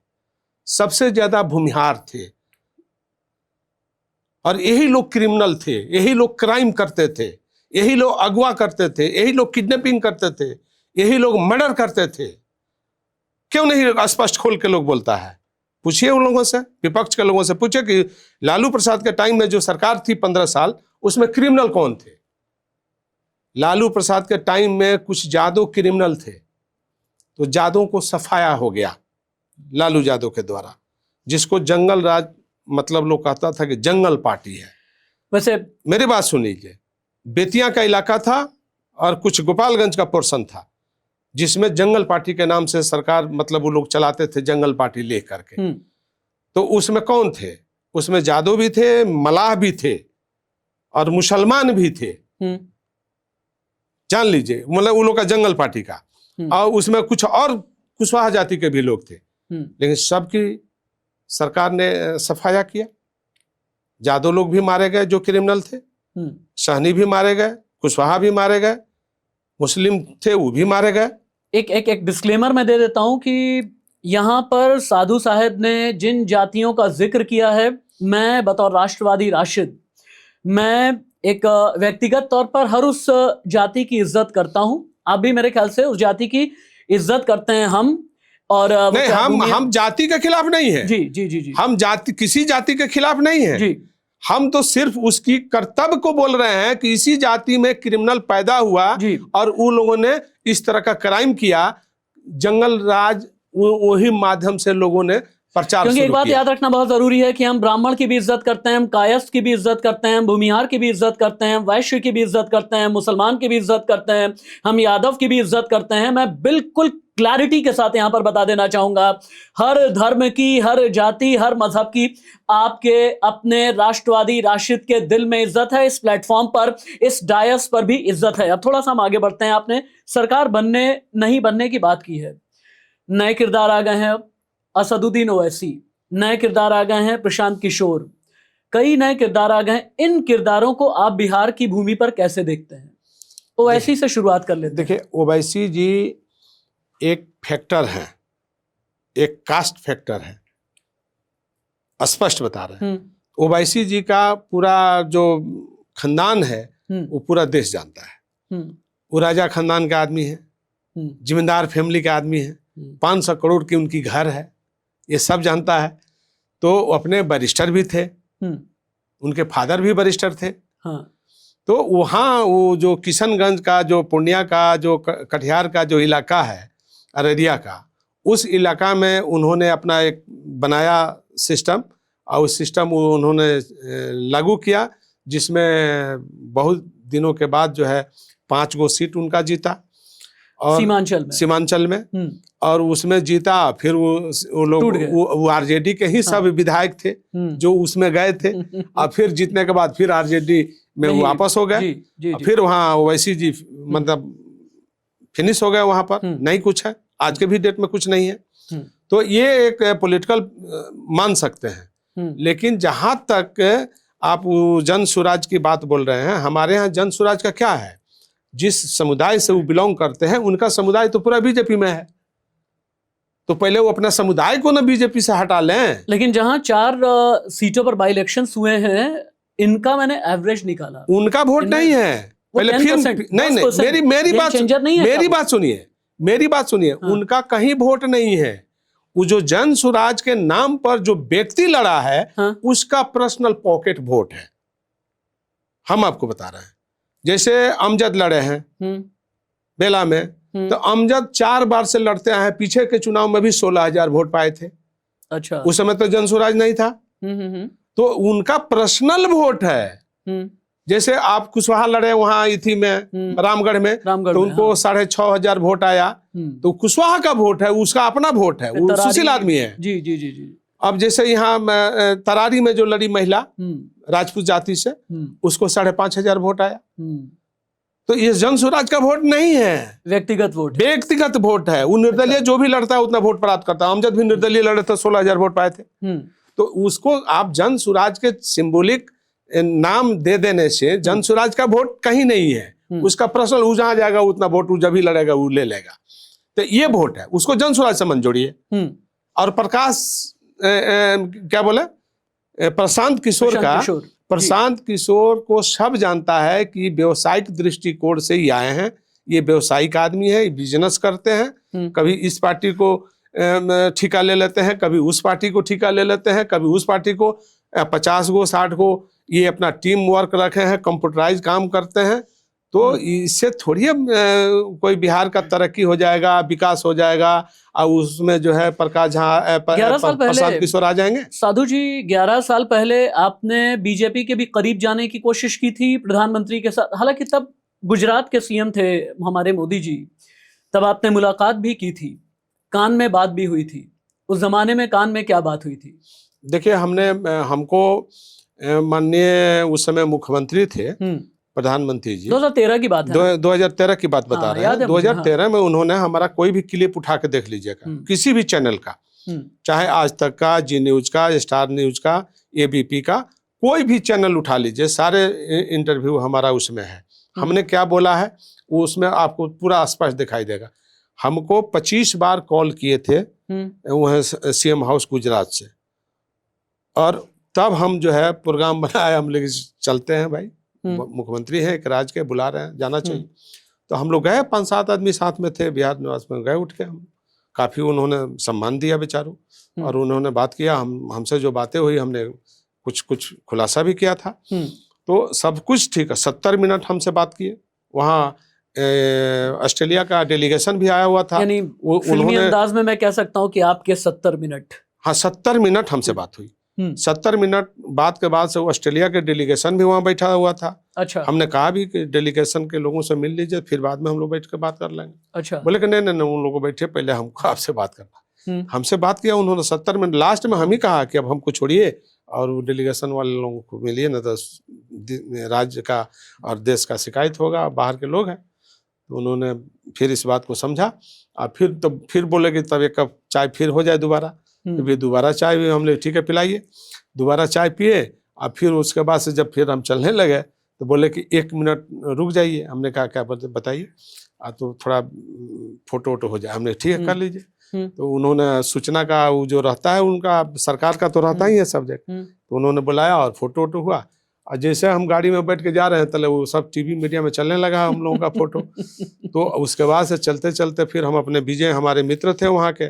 सबसे ज्यादा भूमिहार थे, और यही लोग क्रिमिनल थे, यही लोग क्राइम करते थे, यही लोग अगवा करते थे, यही लोग किडनैपिंग करते थे, यही लोग मर्डर करते थे। क्यों नहीं स्पष्ट खोल के लोग बोलता है? पूछिए उन लोगों से, विपक्ष के लोगों से पूछिए कि लालू प्रसाद के टाइम में जो सरकार थी 15 साल, उसमें क्रिमिनल कौन थे? लालू प्रसाद के टाइम में कुछ जादव क्रिमिनल थे, तो जादवों को सफाया हो गया लालू यादव के द्वारा, जिसको जंगल राज, मतलब लोग कहता था कि जंगल पार्टी है।
वैसे
मेरी बात सुन लीजिए, बेतिया का इलाका था और कुछ गोपालगंज का पोर्शन था, जिसमें जंगल पार्टी के नाम से सरकार, मतलब वो लोग चलाते थे जंगल पार्टी ले करके। तो उसमें कौन थे? उसमें जादव भी थे, मलाह भी थे, और मुसलमान भी थे, जान लीजिए, मतलब वो लोग का जंगल पार्टी का। और उसमें कुछ और कुशवाहा जाति के भी लोग थे, लेकिन सबकी सरकार ने सफाया किया। जादव लोग भी मारे गए जो क्रिमिनल थे, सहनी भी मारे गए, कुशवाहा भी मारे गए, मुस्लिम थे वो भी मारे गए।
एक डिस्क्लेमर मैं दे देता हूं कि यहाँ पर साधु साहब ने जिन जातियों का जिक्र किया है, मैं बतौर राष्ट्रवादी राशिद, मैं एक व्यक्तिगत तौर पर हर उस जाति की इज्जत करता हूं। आप भी मेरे ख्याल से उस जाति की इज्जत करते हैं हम। और
नहीं, हम जाति के खिलाफ नहीं है।
जी जी जी जी,
हम जाति, किसी जाति के खिलाफ नहीं है
जी।
हम तो सिर्फ उसकी कर्तव्य को बोल रहे हैं कि इसी जाति में क्रिमिनल पैदा हुआ और उन लोगों ने इस तरह का क्राइम किया। जंगल राज वही माध्यम से लोगों ने प्रचार,
क्योंकि एक बात याद रखना बहुत जरूरी है कि हम ब्राह्मण की भी इज्जत करते हैं, हम कायस्थ की भी इज्जत करते हैं, भूमिहार की भी इज्जत करते हैं, वैश्य की भी इज्जत करते हैं, मुसलमान की भी इज्जत करते हैं, हम यादव की भी इज्जत करते हैं। मैं बिल्कुल क्लैरिटी के साथ यहां पर बता देना चाहूंगा, हर धर्म की, हर जाति, हर मजहब की आपके अपने राष्ट्रवादी राशिद के दिल में इज्जत है। इस प्लेटफॉर्म पर, इस डायस पर भी इज्जत है। अब थोड़ा सा हम आगे बढ़ते हैं। आपने सरकार बनने नहीं बनने की बात की है, नए किरदार आ गए हैं। अब असदुद्दीन ओवैसी, नए किरदार आ गए हैं। प्रशांत किशोर, कई नए किरदार आ गए हैं। इन किरदारों को आप बिहार की भूमि पर कैसे देखते हैं? ओवैसी से शुरुआत कर लेते हैं।
देखिए, ओवैसी जी एक फैक्टर है, एक कास्ट फैक्टर है, स्पष्ट बता रहे हैं। ओवैसी जी का पूरा जो खानदान है वो पूरा देश जानता है। वो राजा खानदान के आदमी है, जिम्मेदार फैमिली के आदमी है, 500 करोड़ की उनकी घर है, ये सब जानता है। तो अपने बैरिस्टर भी थे, उनके फादर भी बैरिस्टर थे।
हाँ।
तो वहाँ वो जो किशनगंज का, जो पूर्णिया का, जो कटिहार का जो इलाका है, अररिया का, उस इलाका में उन्होंने अपना एक बनाया सिस्टम, और उस सिस्टम वो उन्होंने लागू किया, जिसमें बहुत दिनों के बाद जो है 5 गो सीट उनका जीता, और सीमांचल में और उसमें जीता। फिर वो लोग वो आरजेडी के ही सब विधायक थे जो उसमें गए थे, और फिर जीतने के बाद फिर आरजेडी में वो वापस हो गए। फिर वहाँ ओवैसी जी मतलब फिनिश हो गए, वहां पर नहीं कुछ है, आज के भी डेट में कुछ नहीं है। तो ये एक पॉलिटिकल मान सकते हैं। लेकिन जहां तक आप जन स्वराज की बात बोल रहे हैं, हमारे यहाँ जन स्वराज का क्या है? जिस समुदाय से वो बिलोंग करते हैं, उनका समुदाय तो पूरा बीजेपी में है, तो पहले वो अपना समुदाय को ना बीजेपी से हटा लें।
लेकिन जहां 4 सीटों पर बाई इलेक्शन हुए हैं, इनका मैंने एवरेज निकाला,
उनका वोट नहीं है। पहले फिर नहीं, मेरी बात सुनिए।
हाँ।
उनका कहीं वोट नहीं है। वो जो जन स्वराज के नाम पर जो व्यक्ति लड़ा है,
हाँ।
उसका पर्सनल पॉकेट वोट है। हम आपको बता रहे हैं, जैसे अमजद लड़े हैं बेला में, तो अमजद 4 बार से लड़ते हैं। पीछे के चुनाव में भी 16,000 वोट पाए थे।
अच्छा,
उस समय तो जन स्वराज नहीं था। तो उनका पर्सनल वोट है। जैसे आप कुशवाहा लड़े वहां इथी में, रामगढ़ में, तो उनको 6,500 वोट आया, तो कुशवाहा का वोट है, उसका अपना वोट है, वो सुशील आदमी है।
जी जी जी जी।
अब जैसे यहाँ तरारी में जो लड़ी महिला राजपूत जाति से, उसको 5,500 वोट आया। तो ये जन स्वराज का वोट नहीं है,
व्यक्तिगत
वोट है। वो निर्दलीय जो भी लड़ता है उतना वोट प्राप्त करता है। अमजद भी निर्दलीय लड़े थे, 16,000 वोट पाए थे। तो उसको आप जन स्वराज के सिंबॉलिक नाम दे देने से जन स्वराज का वोट कहीं नहीं है। उसका पर्सनल, वो जहां जाएगा उतना वोट वो जब भी लड़ेगा वो ले लेगा। तो ये वोट है, उसको जन स्वराज से मन जोड़िए। और प्रकाश क्या बोले, प्रशांत किशोर को सब जानता है कि व्यवसायिक दृष्टिकोण से ही आए हैं। ये व्यवसायिक आदमी है, बिजनेस करते हैं। कभी इस पार्टी को ठिका ले लेते हैं, कभी उस पार्टी को ठिका ले लेते हैं, कभी उस पार्टी को 50 गो 60 गो ये अपना टीम वर्क रखे हैं, कंप्यूटराइज काम करते हैं। तो इससे थोड़ी कोई बिहार का तरक्की हो जाएगा, विकास हो जाएगा, और उसमें जो है प्रकाश झा, प्रशांत किशोर आ जाएंगे।
साधु जी, 11 साल पहले आपने बीजेपी के भी करीब जाने की कोशिश की थी प्रधानमंत्री के साथ। हालांकि तब गुजरात के सीएम थे हमारे मोदी जी, तब आपने मुलाकात भी की थी, कान में बात भी हुई थी। उस जमाने में कान में क्या बात हुई थी?
देखिए, हमको माननीय उस समय मुख्यमंत्री थे प्रधानमंत्री जी,
2013 की बात है,
2013 की बात बता रहे हैं। 2013 में उन्होंने हमारा कोई भी क्लिप उठा के देख लीजिएगा, किसी भी चैनल का, चाहे आज तक का, जी न्यूज का, स्टार न्यूज का, एबीपी का, कोई भी चैनल उठा लीजिए, सारे इंटरव्यू हमारा उसमें है। हमने क्या बोला है वो उसमें आपको पूरा स्पष्ट दिखाई देगा। हमको 25 बार कॉल किए थे वह सीएम हाउस गुजरात से, और तब हम जो है प्रोग्राम बनाए, हम लोग चलते हैं भाई, मुख्यमंत्री हैं एक राज्य के, बुला रहे हैं, जाना चाहिए। तो हम लोग गए, 5-7 आदमी साथ में थे, बिहार निवास में गए उठ के। हम काफी उन्होंने सम्मान दिया बेचारों, और उन्होंने बात किया, हमसे जो बातें हुई हमने कुछ खुलासा भी किया था। तो सब कुछ ठीक है। 70 मिनट हमसे बात किए। वहाँ ऑस्ट्रेलिया का डेलीगेशन भी आया हुआ था।
यानी फिल्मी अंदाज में मैं कह सकता हूँ कि आपके 70 मिनट,
हाँ 70 मिनट हमसे बात हुई। 70 मिनट बात के बाद से वो ऑस्ट्रेलिया के डेलीगेशन भी वहाँ बैठा हुआ था।
अच्छा।
हमने कहा भी कि डेलीगेशन के लोगों से मिल लीजिए, फिर बाद में हम लोग बैठ के बात कर लेंगे।
अच्छा।
बोले कि नहीं नहीं नहीं, उन लोगों बैठे, पहले हमको आपसे बात करना। हमसे बात किया उन्होंने 70 मिनट। लास्ट में हम ही कहा कि अब हमको छोड़िए और वो डेलीगेशन वाले लोगों को मिलिए, न तो राज्य का और देश का शिकायत होगा, बाहर के लोग हैं। तो उन्होंने फिर इस बात को समझा और फिर बोले कि तब एक कप चाय फिर हो जाए दोबारा। तो फिर दोबारा चाय भी हमने ठीक है पिलाइए, दोबारा चाय पिए। और फिर उसके बाद से जब फिर हम चलने लगे तो बोले कि 1 मिनट रुक जाइए। हमने कहा क्या बताइए। तो थोड़ा फोटो वोटो हो जाए। हमने ठीक है कर लीजिए। तो उन्होंने सूचना का वो जो रहता है उनका, सरकार का तो रहता ही है सब्जेक्ट, तो उन्होंने बुलाया और फोटो वोटो हुआ। और जैसे हम गाड़ी में बैठ के जा रहे हैं तले वो सब टीवी मीडिया में चलने लगा हम लोगों का फोटो। तो उसके बाद से चलते चलते फिर हम अपने विजय, हमारे मित्र थे वहाँ के,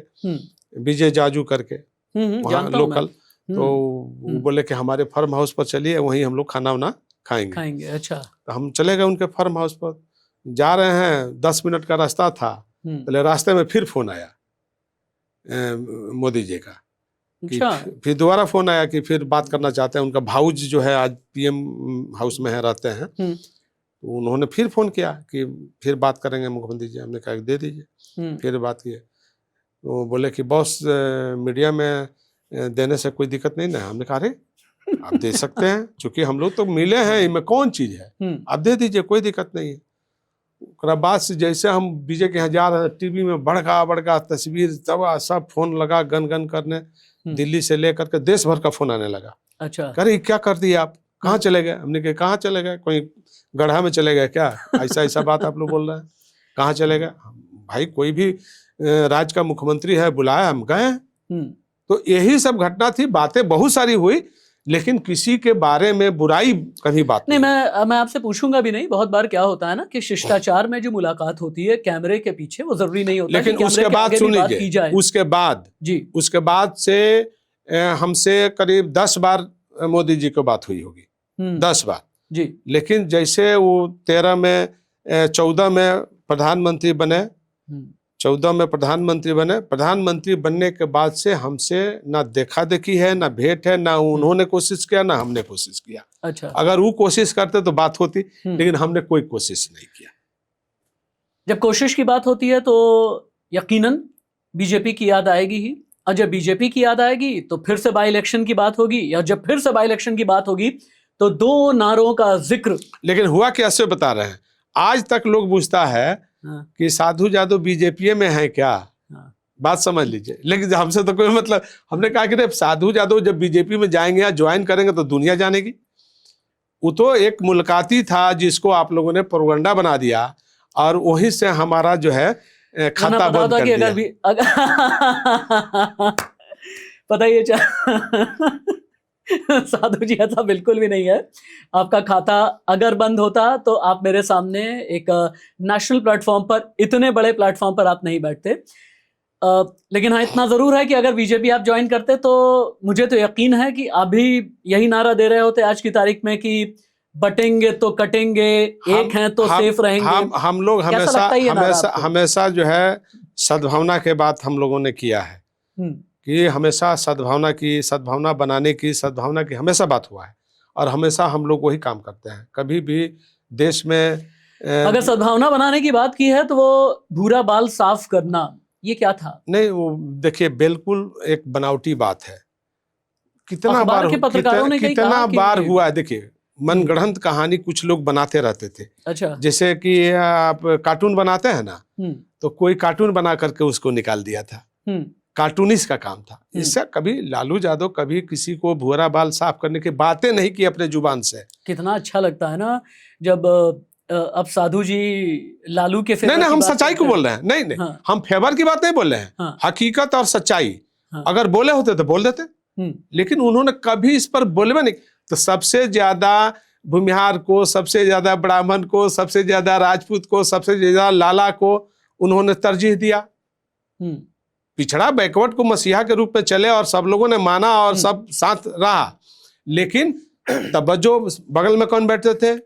विजय जाजू करके वहाँ लोकल, तो वो बोले कि हमारे फार्म हाउस पर चलिए, वहीं हम लोग खाना वाना खाएंगे।
अच्छा।
तो हम चले गए उनके फार्म हाउस पर। जा रहे हैं, 10 मिनट का रास्ता था, पहले रास्ते में फिर फोन आया मोदी जी का।
अच्छा।
फिर दोबारा फोन आया कि फिर बात करना चाहते हैं। उनका भाऊज जो है आज पीएम हाउस में है, रहते हैं। तो उन्होंने फिर फोन किया कि फिर बात करेंगे मुख्यमंत्री जी। हमने कहा दे दीजिए। फिर बात किए तो बोले कि बॉस मीडिया में देने से कोई दिक्कत नहीं ना। हमने कहा अरे आप दे सकते हैं, चूंकि हम लोग तो मिले हैं, इनमें कौन चीज है, आप दे दीजिए, कोई दिक्कत नहीं है। बाद से जैसे हम विजय के यहाँ जा रहे हैं, टीवी में बड़का तस्वीर तब सब फोन लगा गन करने, दिल्ली से लेकर के देश भर का फोन आने लगा। अच्छा। अरे क्या कर दिया आप, कहाँ चले गए? हमने कहा कहाँ चले गए, कोई गड्ढा में चले गए क्या? ऐसा बात आप लोग बोल रहे हैं, कहाँ चले गए? भाई कोई भी राज्य का मुख्यमंत्री है, बुलाया, हम गए। तो यही सब घटना थी। बातें बहुत सारी हुई, लेकिन किसी के बारे में बुराई कभी बात नहीं।
मैं आपसे पूछूंगा भी नहीं। बहुत बार क्या होता है ना कि शिष्टाचार में जो मुलाकात होती है कैमरे के पीछे, वो जरूरी नहीं होता।
लेकिन उसके बाद सुन लीजिए, उसके बाद से हमसे करीब 10 बार मोदी जी को बात हुई होगी, 10 बार जी। लेकिन जैसे वो 14 में प्रधानमंत्री बने, 14 में प्रधानमंत्री बनने के बाद से हमसे ना देखा देखी है, ना भेंट है, ना उन्होंने कोशिश किया, ना हमने कोशिश किया। अच्छा। अगर वो कोशिश करते तो बात होती, लेकिन हमने कोई कोशिश नहीं किया।
जब कोशिश की बात होती है तो यकीनन बीजेपी की याद आएगी ही, और जब बीजेपी की याद आएगी तो फिर से बाई इलेक्शन की बात होगी, या जब फिर से बाई इलेक्शन की बात होगी तो 2 नारों का जिक्र।
लेकिन हुआ कैसे बता रहे हैं, आज तक लोग पूछता है कि साधु जादव बीजेपी में है क्या? बात समझ लीजिए। लेकिन हमसे तो कोई मतलब, हमने कहा कि साधु जादव जब बीजेपी में जाएंगे या ज्वाइन करेंगे तो दुनिया जानेगी। वो तो एक मुलाकाती था जिसको आप लोगों ने प्रोपगेंडा बना दिया, और वहीं से हमारा जो है खाता बंद कर दिया।
पता ही साधु जी, ऐसा बिल्कुल भी नहीं है। आपका खाता अगर बंद होता तो आप मेरे सामने एक नेशनल प्लेटफॉर्म पर, इतने बड़े प्लेटफॉर्म पर आप नहीं बैठते। लेकिन हाँ, इतना जरूर है कि अगर बीजेपी आप ज्वाइन करते तो मुझे तो यकीन है कि आप भी यही नारा दे रहे होते आज की तारीख में कि बटेंगे तो कटेंगे, एक हैं तो सेफ रहेंगे।
हम लोग हमेशा जो है सद्भावना के बात हम लोगों ने किया है कि हमेशा सद्भावना बनाने की, सद्भावना की हमेशा बात हुआ है, और हमेशा हम लोग वही काम करते हैं। कभी भी देश में
अगर सद्भावना बनाने की बात की है तो वो भूरा बाल साफ करना, ये क्या था?
नहीं, वो देखिए बिल्कुल एक बनावटी बात है। कितना बार हुआ है। देखिए मनगढ़ंत कहानी कुछ लोग बनाते रहते थे। अच्छा। जैसे कि आप कार्टून बनाते हैं ना, तो कोई कार्टून बना करके उसको निकाल दिया था, कार्टूनिस्ट का काम था। इससे कभी लालू यादव कभी किसी को भूरा बाल साफ करने की बातें नहीं की अपने जुबान से।
कितना अच्छा लगता है ना जब अब साधु जी लालू के फेवर।
नहीं, हम सच्चाई को बोल रहे हैं। नहीं, हाँ। हम फेवर की बात नहीं बोल रहे हैं। हाँ। हकीकत और सच्चाई। हाँ। अगर बोले होते तो बोल देते, लेकिन उन्होंने कभी इस पर बोले नहीं। तो सबसे ज्यादा भूमिहार को, सबसे ज्यादा ब्राह्मण को, सबसे ज्यादा राजपूत को, सबसे ज्यादा लाला को उन्होंने तरजीह दिया। पिछड़ा बैकवर्ड को मसीहा के रूप में चले और सब लोगों ने माना और सब साथ रहा। लेकिन तब जो बगल में कौन बैठते थे,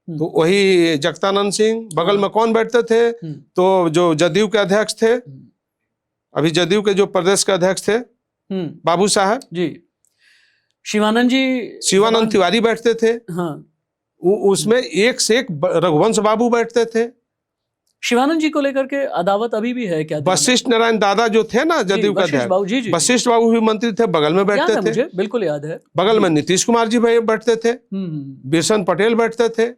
तो वही जगतानंद सिंह। बगल में कौन बैठते थे, तो जो जदयू के अध्यक्ष थे, अभी जदयू के जो प्रदेश के अध्यक्ष थे बाबू साहब जी। शिवानंद तिवारी बैठते थे।
हाँ,
उसमें एक से एक रघुवंश बाबू बैठते थे।
शिवानंद जी को लेकर के अदावत अभी भी है क्या?
वशिष्ठ नारायण दादा जो थे ना, जदयू का
वशिष्ठ बाबू, जी जी,
वशिष्ठ बाबू भी मंत्री थे, बगल में बैठते थे।
मुझे बिल्कुल याद है।
बगल में नीतीश कुमार जी बैठते थे, बिशन पटेल बैठते थे।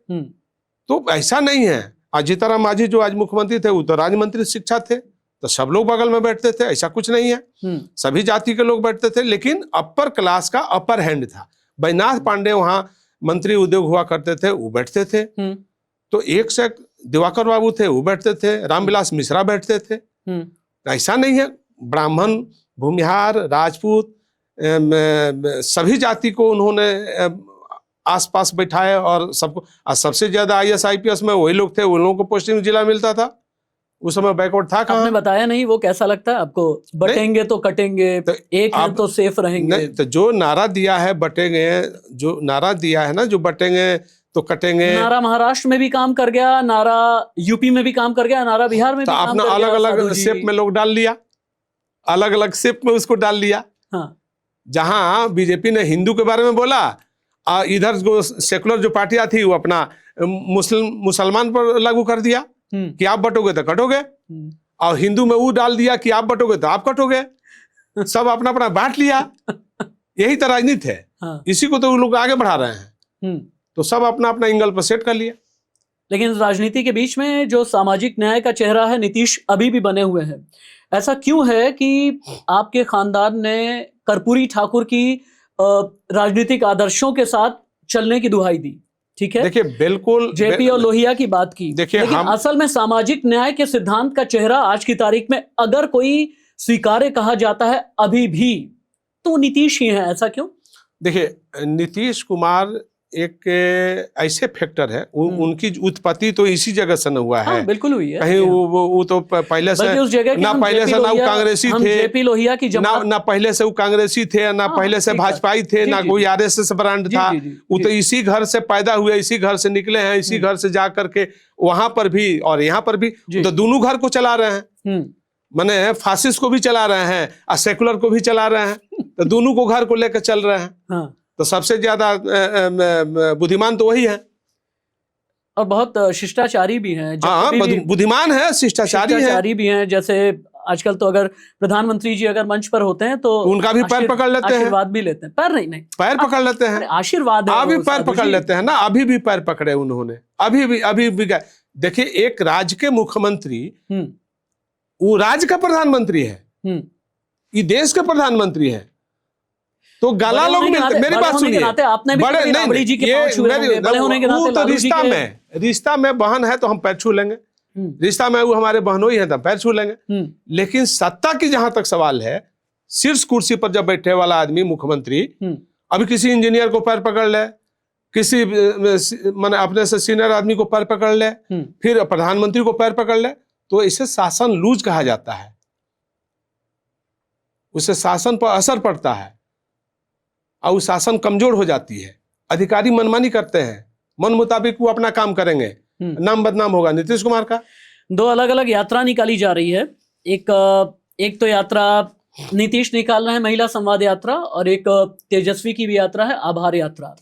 तो ऐसा नहीं है। जीतन राम मांझी जो आज मुख्यमंत्री थे, वो तो राज्य मंत्री शिक्षा थे, तो सब लोग बगल में बैठते थे, ऐसा कुछ नहीं है। सभी जाति के लोग बैठते थे, लेकिन अपर क्लास का अपर हैंड था। बैजनाथ पांडे वहां मंत्री उद्योग हुआ करते थे, वो बैठते थे। तो एक से दिवाकर बाबू थे, वो बैठते थे। रामविलास मिश्रा बैठते थे। ऐसा नहीं है। ब्राह्मण, भूमिहार, राजपूत, सभी जाति को उन्होंने आसपास बैठाए और सबको। सबसे ज्यादा IAS IPS में वही लोग थे, उन लोगों को पोस्टिंग जिला मिलता था। उस समय बैकवर्ड था कहाँ?
आपने बताया नहीं, वो कैसा लगता है आपको? बटेंगे तो कटेंगे, तो एक है तो सेफ रहेंगे।
नहीं, तो जो नारा दिया है बटेंगे, जो नारा दिया है ना, जो बटेंगे तो कटेंगे,
नारा महाराष्ट्र में भी काम कर गया, नारा यूपी में भी काम कर गया, नारा बिहार में भी काम
अपना
कर गया।
अलग अलग शेप में लोग डाल लिया, अलग अलग शेप में उसको डाल लिया।
हाँ।
जहां बीजेपी ने हिंदू के बारे में बोला, इधर जो सेकुलर जो पार्टियां थी वो अपना मुसलमान पर लागू कर दिया कि आप बटोगे तो कटोगे, और हिंदू में वो डाल दिया कि आप बटोगे तो आप कटोगे। सब अपना अपना बांट लिया। यही तो राजनीति है।
हाँ।
इसी को तो वो लोग आगे बढ़ा रहे हैं। तो सब अपना अपना एंगल पर सेट कर लिया।
लेकिन राजनीति के बीच में जो सामाजिक न्याय का चेहरा है, नीतीश अभी भी बने हुए हैं। ऐसा क्यों है कि आपके खानदान ने कर्पूरी ठाकुर की राजनीतिक आदर्शों के साथ चलने की दुहाई दी? ठीक है,
देखिए, बिल्कुल
जेपी और लोहिया की बात की।
देखिए,
लेकिन असल में सामाजिक न्याय के सिद्धांत का चेहरा आज की तारीख में अगर कोई स्वीकार्य कहा जाता है अभी भी, तो नीतीश ही है। ऐसा क्यों?
देखिए, नीतीश कुमार एक ऐसे फैक्टर है, उनकी उत्पत्ति तो इसी जगह से न हुआ है।
हाँ, बिल्कुल हुई है।
कहीं वो तो पहले से
उस जगह
ना पहले से ना वो कांग्रेसी थे,
जेपी लोहिया की
ना पहले से वो कांग्रेसी थे, ना पहले से भाजपाई थे, ना कोई RSS ब्रांड था। वो तो इसी घर से पैदा हुए, इसी घर से निकले हैं, इसी घर से जा करके वहां पर भी और यहाँ पर भी तो दोनों घर को चला रहे हैं। माने फासिस्ट को भी चला रहे हैं और सेकुलर को भी चला रहे हैं, तो दोनों को घर को लेकर चल रहे हैं। तो सबसे ज्यादा बुद्धिमान तो वही है,
और बहुत शिष्टाचारी भी हैं।
हाँ, बुद्धिमान है, शिष्टाचारी
भी हैं। जैसे आजकल तो अगर प्रधानमंत्री जी अगर मंच पर होते हैं तो
उनका भी पैर पकड़ लेते हैं,
आशीर्वाद भी लेते हैं। पैर नहीं, पैर
पकड़ लेते हैं,
आशीर्वाद है।
अभी पैर पकड़ लेते हैं ना, अभी भी पैर पकड़े उन्होंने, अभी भी देखिए, एक राज्य के मुख्यमंत्री वो राज्य का प्रधानमंत्री है, ये देश का प्रधानमंत्री है। तो गाला लोग मिलते, मेरी बात सुनिए, बड़े नहीं, तो रिश्ता में बहन है तो हम पैर छू लेंगे, रिश्ता में वो हमारे बहनों ही है तो हम पैर छू लेंगे। लेकिन सत्ता की जहां तक सवाल है, शीर्ष कुर्सी पर जब बैठे वाला आदमी मुख्यमंत्री अभी किसी इंजीनियर को पैर पकड़ ले, किसी माने अपने से सीनियर आदमी को पैर पकड़ ले, फिर प्रधानमंत्री को पैर पकड़ ले, तो इसे शासन लूज कहा जाता है, उससे शासन पर असर पड़ता है और शासन कमजोर हो जाती है। अधिकारी मनमानी करते हैं, मन मुताबिक वो अपना काम करेंगे, नाम बदनाम होगा नीतीश कुमार का।
दो अलग अलग यात्रा निकाली जा रही है। एक तो यात्रा नीतीश निकाल रहे हैं, महिला संवाद यात्रा, और एक तेजस्वी की भी यात्रा है, आभार यात्रा।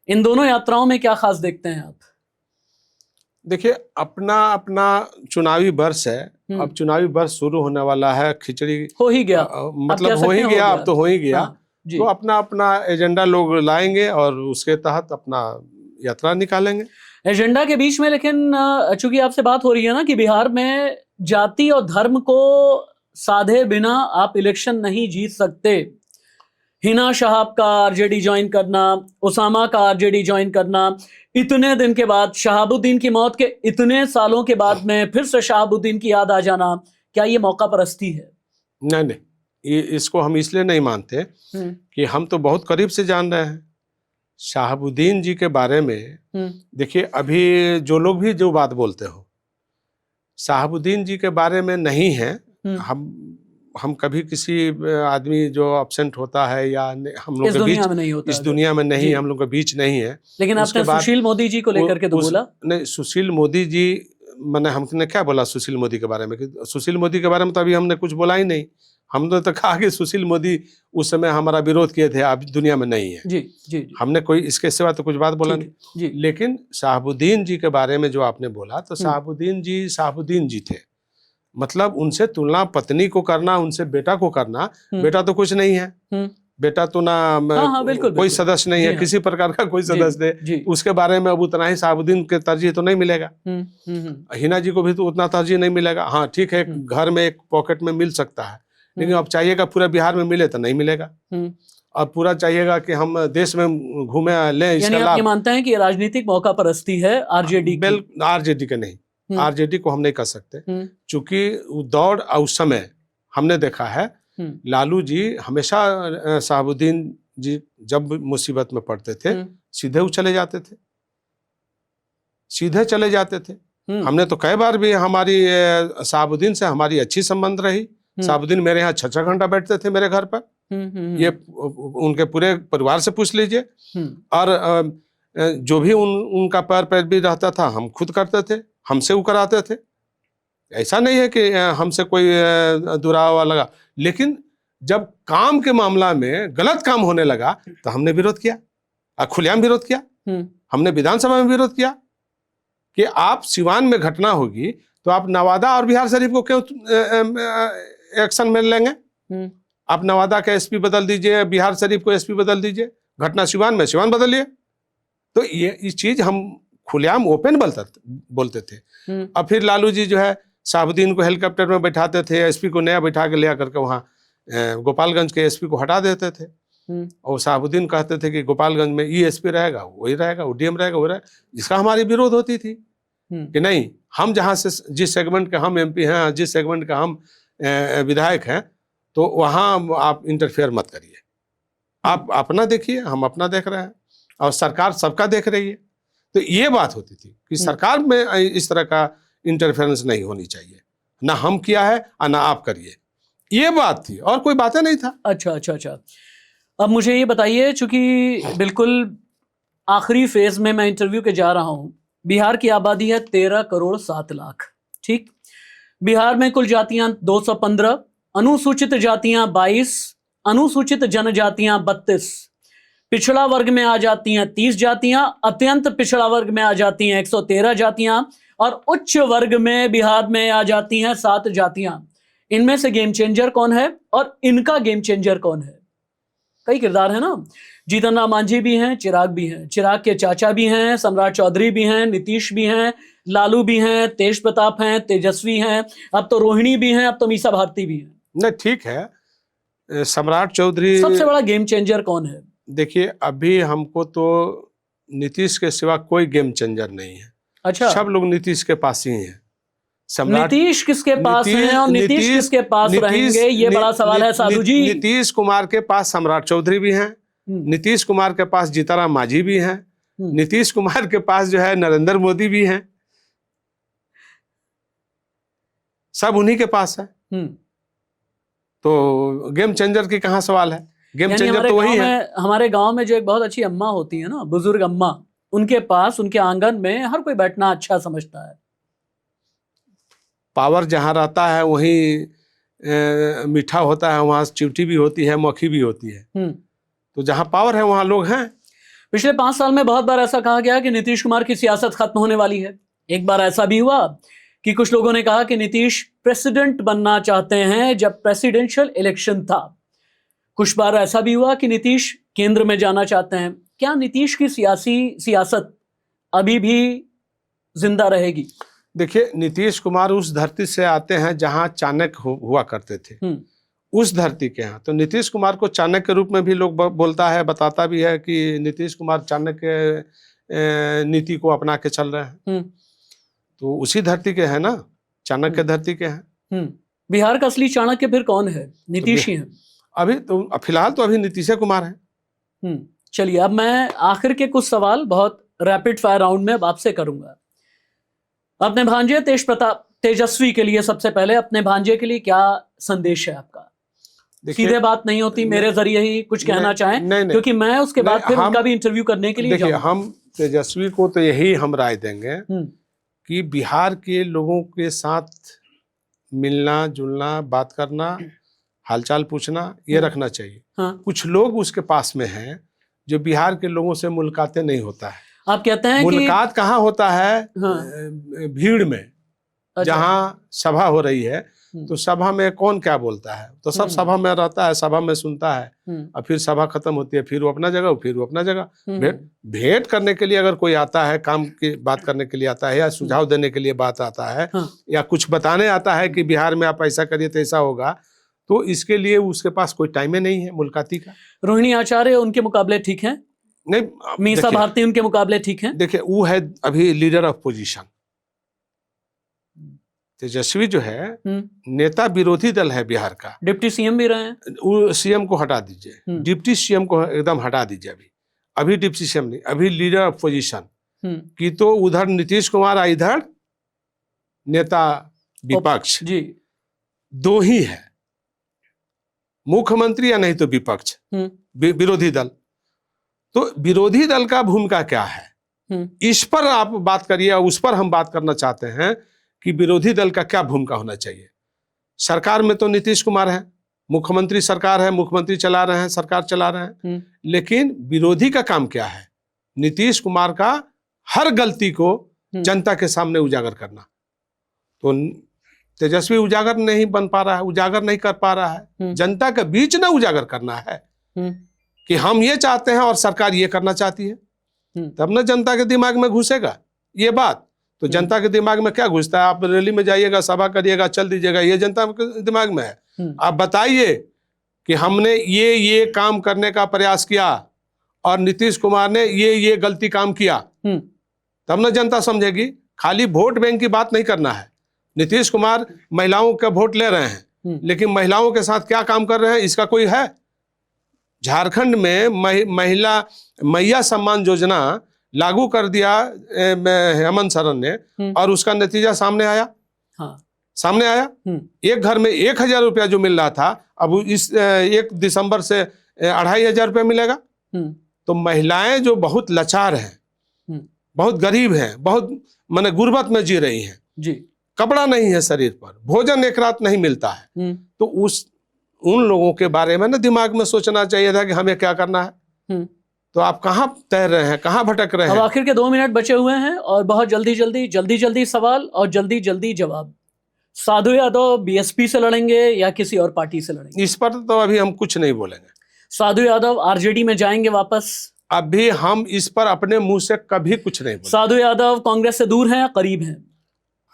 इन दोनों यात्राओं में क्या खास देखते हैं आप?
देखिए, अपना अपना चुनावी वर्ष है, अब चुनावी वर्ष शुरू होने वाला है, खिचड़ी
हो ही गया,
मतलब हो ही गया, अब तो हो ही गया। तो अपना अपना एजेंडा लोग लाएंगे और उसके तहत अपना यात्रा निकालेंगे।
एजेंडा के बीच में लेकिन चूंकि आपसे बात हो रही है ना कि बिहार में जाति और धर्म को साधे बिना आप इलेक्शन नहीं जीत सकते। हिना शहाब का RJD ज्वाइन करना, उसामा का RJD ज्वाइन करना, इतने दिन के बाद, शहाबुद्दीन की मौत के इतने सालों के बाद में फिर से शहाबुद्दीन की याद आ जाना, क्या ये मौका परस्ती है?
नहीं, इसको हम इसलिए नहीं मानते कि हम तो बहुत करीब से जान रहे हैं शहाबुद्दीन जी के बारे में। देखिए, अभी जो लोग भी जो बात बोलते हो शहाबुद्दीन जी के बारे में नहीं है। हम कभी किसी आदमी जो एब्सेंट होता है या हम लोग के बीच नहीं होता, इस दुनिया में नहीं, हम लोग के बीच नहीं है।
लेकिन आपने सुशील मोदी जी को लेकर के तो बोला
नहीं। सुशील मोदी जी, मैंने हमने क्या बोला सुशील मोदी के बारे में? कि सुशील मोदी के बारे में तो अभी हमने कुछ बोला ही नहीं। हमने तो कहा कि सुशील मोदी उस समय हमारा विरोध किए थे, अब दुनिया में नहीं है।
जी जी जी।
हमने कोई इसके सिवा तो कुछ बात बोला
ठीक है,
नहीं।
जी।
लेकिन शहाबुद्दीन जी के बारे में जो आपने बोला, तो शहाबुद्दीन जी थे, मतलब उनसे तुलना पत्नी को करना, उनसे बेटा को करना, बेटा तो कुछ नहीं है, बेटा तो ना
हाँ, बिल्कुल,
कोई
बिल्कुल।
सदस्य नहीं है, किसी प्रकार का कोई सदस्य
जी।
उसके बारे में अब उतना ही शहाबुद्दीन के तरजीह तो नहीं मिलेगा। हिना जी को भी तो उतना तरजीह नहीं मिलेगा। हाँ ठीक है, घर में एक पॉकेट में मिल सकता है, लेकिन अब चाहिएगा पूरा बिहार में मिले तो नहीं मिलेगा। अब पूरा चाहिएगा कि हम देश में घूमे लें, इसका
यानी आप ये
लाभ।
मानते हैं कि राजनीतिक मौका परस्ती है आरजेडी की?
आरजेडी के नहीं, आरजेडी को हम नहीं कर सकते, चूंकि दौड़ उस समय हमने देखा है, लालू जी हमेशा शहाबुद्दीन जी जब मुसीबत में पड़ते थे सीधे वो चले जाते थे, सीधे चले जाते थे। हमने तो कई बार भी हमारी शहाबुद्दीन से हमारी अच्छी संबंध रही। शहाबुद्दीन मेरे यहाँ 6 घंटा बैठते थे मेरे घर पर, ये उनके पूरे परिवार से पूछ लीजिए। और जो भी उनका पैर भी रहता था हम खुद करते थे, हमसे वो कराते थे। ऐसा नहीं है कि हमसे कोई दुरावा लगा, लेकिन जब काम के मामला में गलत काम होने लगा तो हमने विरोध किया, खुलेआम विरोध किया। हमने विधानसभा में विरोध किया कि आप सिवान में घटना होगी तो आप नवादा और बिहार शरीफ को क्यों एक्शन में लेंगे? आप नवादा का एसपी बदल दीजिए, बिहार शरीफ को एसपी बदल दीजिए, घटना सिवान में सिवान बदलिए। तो ये चीज हम खुलेआम ओपन बोलते थे। अब फिर लालू जी जो है शहाबुद्दीन को हेलीकॉप्टर में बैठाते थे, एसपी को नया बैठा के ले करके वहाँ गोपालगंज के एसपी को हटा देते थे, और शहाबुद्दीन कहते थे कि गोपालगंज में ई एसपी रहेगा वही रहेगा, वो डीएम रहेगा वो रहेगा। इसका हमारी विरोध होती थी कि नहीं, हम जहाँ से जिस सेगमेंट के हम एमपी हैं, जिस सेगमेंट का हम विधायक हैं, तो वहाँ आप इंटरफेयर मत करिए, आप अपना देखिए, हम अपना देख रहे हैं और सरकार सबका देख रही है। तो ये बात होती थी कि सरकार में इस तरह का इंटरफेरेंस नहीं होनी चाहिए, ना हम किया है और ना आप करिए, ये बात थी और कोई बातें नहीं था।
अच्छा अच्छा अच्छा। अब मुझे ये बताइए, चूंकि बिल्कुल आखिरी फेज में मैं इंटरव्यू के जा रहा हूँ, बिहार की आबादी है 13 करोड़ 7 लाख, ठीक। बिहार में कुल जातियां 215, अनुसूचित जातियां 22, अनुसूचित जनजातियां 32, पिछड़ा वर्ग में आ जाती हैं 30 जातियां, अत्यंत पिछड़ा वर्ग में आ जाती हैं 113 जातियां, और उच्च वर्ग में बिहार में आ जाती हैं 7 जातियां। इनमें से गेम चेंजर कौन है और इनका गेम चेंजर कौन है? कई किरदार है ना, जीतन राम मांझी भी हैं, चिराग भी हैं, चिराग के चाचा भी हैं, सम्राट चौधरी भी हैं, नीतीश भी हैं, लालू भी हैं, तेज प्रताप हैं, तेजस्वी हैं, अब तो रोहिणी भी हैं, अब तो मीसा भारती भी हैं।
नहीं ठीक है, सम्राट चौधरी
सबसे बड़ा गेम चेंजर कौन है?
देखिए अभी हमको तो नीतीश के सिवा कोई गेम चेंजर नहीं है।
अच्छा,
सब लोग नीतीश के पास ही हैं।
नीतीश किसके पास हैं और नीतीश किसके पास रहेंगे, ये बड़ा सवाल है साधु जी।
नीतीश कुमार के पास सम्राट चौधरी भी हैं, नीतीश कुमार के पास जीतन राम मांझी भी हैं, नीतीश कुमार के पास जो है नरेंद्र मोदी भी हैं, सब उन्हीं के पास है। तो गेम चेंजर की कहाँ सवाल है? गेम चेंजर तो वही है।
हमारे गांव में जो एक बहुत अच्छी अम्मा होती है ना, बुजुर्ग अम्मा, उनके पास उनके आंगन में हर कोई बैठना अच्छा समझता है।
पावर जहाँ रहता है वहीं मीठा होता है, वहाँ चिवटी भी होती है, मक्खी भी होती है। तो जहाँ पावर है वहाँ लोग हैं।
पिछले 5 साल में बहुत बार ऐसा कहा गया कि नीतीश कुमार की सियासत खत्म होने वाली है। एक बार ऐसा भी हुआ कि कुछ लोगों ने कहा कि नीतीश प्रेसिडेंट बनना चाहते हैं जब प्रेसिडेंशियल इलेक्शन था। कुछ बार ऐसा भी हुआ कि नीतीश केंद्र में जाना चाहते हैं। क्या नीतीश की सियासत अभी भी जिंदा रहेगी?
देखिए नीतीश कुमार उस धरती से आते हैं जहां चाणक्य हुआ करते थे, उस धरती के यहाँ। तो नीतीश कुमार को चाणक्य के रूप में भी लोग बोलता है, बताता भी है कि नीतीश कुमार चाणक्य नीति को अपना के चल रहे हैं। तो उसी धरती के हैं ना, चाणक्य धरती के हैं।
बिहार का असली चाणक्य फिर कौन है? नीतीश ही है
अभी तो, फिलहाल तो अभी नीतीश कुमार है।
चलिए, अब मैं आखिर के कुछ सवाल बहुत रैपिड फायर राउंड में अब आपसे करूंगा। अपने भांजे तेजस्वी के लिए सबसे पहले, अपने भांजे के लिए क्या संदेश है आपका? सीधे बात नहीं होती, मेरे जरिए ही कुछ कहना चाहें, क्योंकि मैं उसके बाद फिर उनका भी इंटरव्यू करने के लिए
देखिए, हम तेजस्वी को तो यही हम राय देंगे कि बिहार के लोगों के साथ मिलना जुलना, बात करना हालचाल पूछना ये रखना चाहिए।
हाँ।
कुछ लोग उसके पास में हैं जो बिहार के लोगों से मुलाकातें नहीं होता है।
आप कहते हैं कि
मुलाकात कहाँ होता है?
हाँ।
भीड़ में,
अच्छा।
जहाँ सभा हो रही है तो सभा में कौन क्या बोलता है, तो सब सभा में रहता है, सभा में सुनता है, और फिर सभा खत्म होती है, फिर वो अपना जगह, फिर वो अपना जगह। भेंट करने के लिए अगर कोई आता है, काम की बात करने के लिए आता है, या सुझाव देने के लिए बात आता है, या कुछ बताने आता है कि बिहार में आप ऐसा करिए तो ऐसा होगा, तो इसके लिए उसके पास कोई टाइम ही नहीं है मुलाकाती का।
रोहिणी आचार्य उनके मुकाबले ठीक है?
नहीं,
मीसा भारती उनके मुकाबले ठीक है? देखिए,
वो है अभी लीडर ऑफ पोजीशन। तेजस्वी जो है नेता विरोधी दल है बिहार का,
डिप्टी सीएम भी रहे हैं।
वो सीएम को हटा दीजिए, डिप्टी सीएम को एकदम हटा दीजिए। अभी डिप्टी सीएम नहीं, अभी लीडर ऑफ पोजीशन की तो उधर नीतीश कुमार, इधर नेता विपक्ष जी, दो ही है, मुख्यमंत्री या नहीं तो विपक्ष, विरोधी दल। तो विरोधी दल का भूमिका क्या है, इस पर आप बात करिए, उस पर हम बात करना चाहते हैं कि विरोधी दल का क्या भूमिका होना चाहिए। सरकार में तो नीतीश कुमार है, मुख्यमंत्री सरकार है, मुख्यमंत्री चला रहे हैं, सरकार चला रहे हैं, लेकिन विरोधी का काम क्या है? नीतीश कुमार का हर गलती को जनता के सामने उजागर करना। तो तेजस्वी उजागर नहीं बन पा रहा है, उजागर नहीं कर पा रहा है, जनता के बीच ना उजागर करना है कि हम ये चाहते हैं और सरकार ये करना चाहती है, तब ना जनता के दिमाग में घुसेगा ये बात। तो जनता के दिमाग में क्या घुसता है? आप रैली में जाइएगा, सभा करिएगा, चल दीजिएगा, ये जनता के दिमाग में है। आप बताइए कि हमने ये काम करने का प्रयास किया और नीतीश कुमार ने ये गलती काम किया, तब ना जनता समझेगी। खाली वोट बैंक की बात नहीं करना है। नीतीश कुमार महिलाओं का वोट ले रहे हैं, लेकिन महिलाओं के साथ क्या काम कर रहे हैं इसका कोई है? झारखंड में मैया सम्मान योजना लागू कर दिया हेमंत सोरेन ने, और उसका नतीजा सामने आया। सामने आया, एक घर में 1,000 रुपया जो मिल रहा था, अब इस 1 दिसंबर से 2,500 रुपया मिलेगा। तो महिलाएं जो बहुत लाचार हैं, बहुत गरीब हैं, बहुत माने गुर्बत में जी रही हैं जी, कपड़ा नहीं है शरीर पर, भोजन एक रात नहीं मिलता है, तो उन लोगों के बारे में ना दिमाग में सोचना चाहिए था कि हमें क्या करना है। तो आप कहाँ तैर रहे हैं, कहाँ भटक रहे हैं?
अब आखिर के 2 मिनट बचे हुए हैं और बहुत जल्दी सवाल और जल्दी जवाब। साधु यादव बीएसपी से लड़ेंगे या किसी और पार्टी से लड़ेंगे?
इस पर तो अभी हम कुछ नहीं बोलेंगे।
साधु यादव आरजेडी में जाएंगे वापस?
अभी हम इस पर अपने मुंह से कभी कुछ नहीं बोलेंगे।
साधु यादव कांग्रेस से दूर हैं या करीब हैं?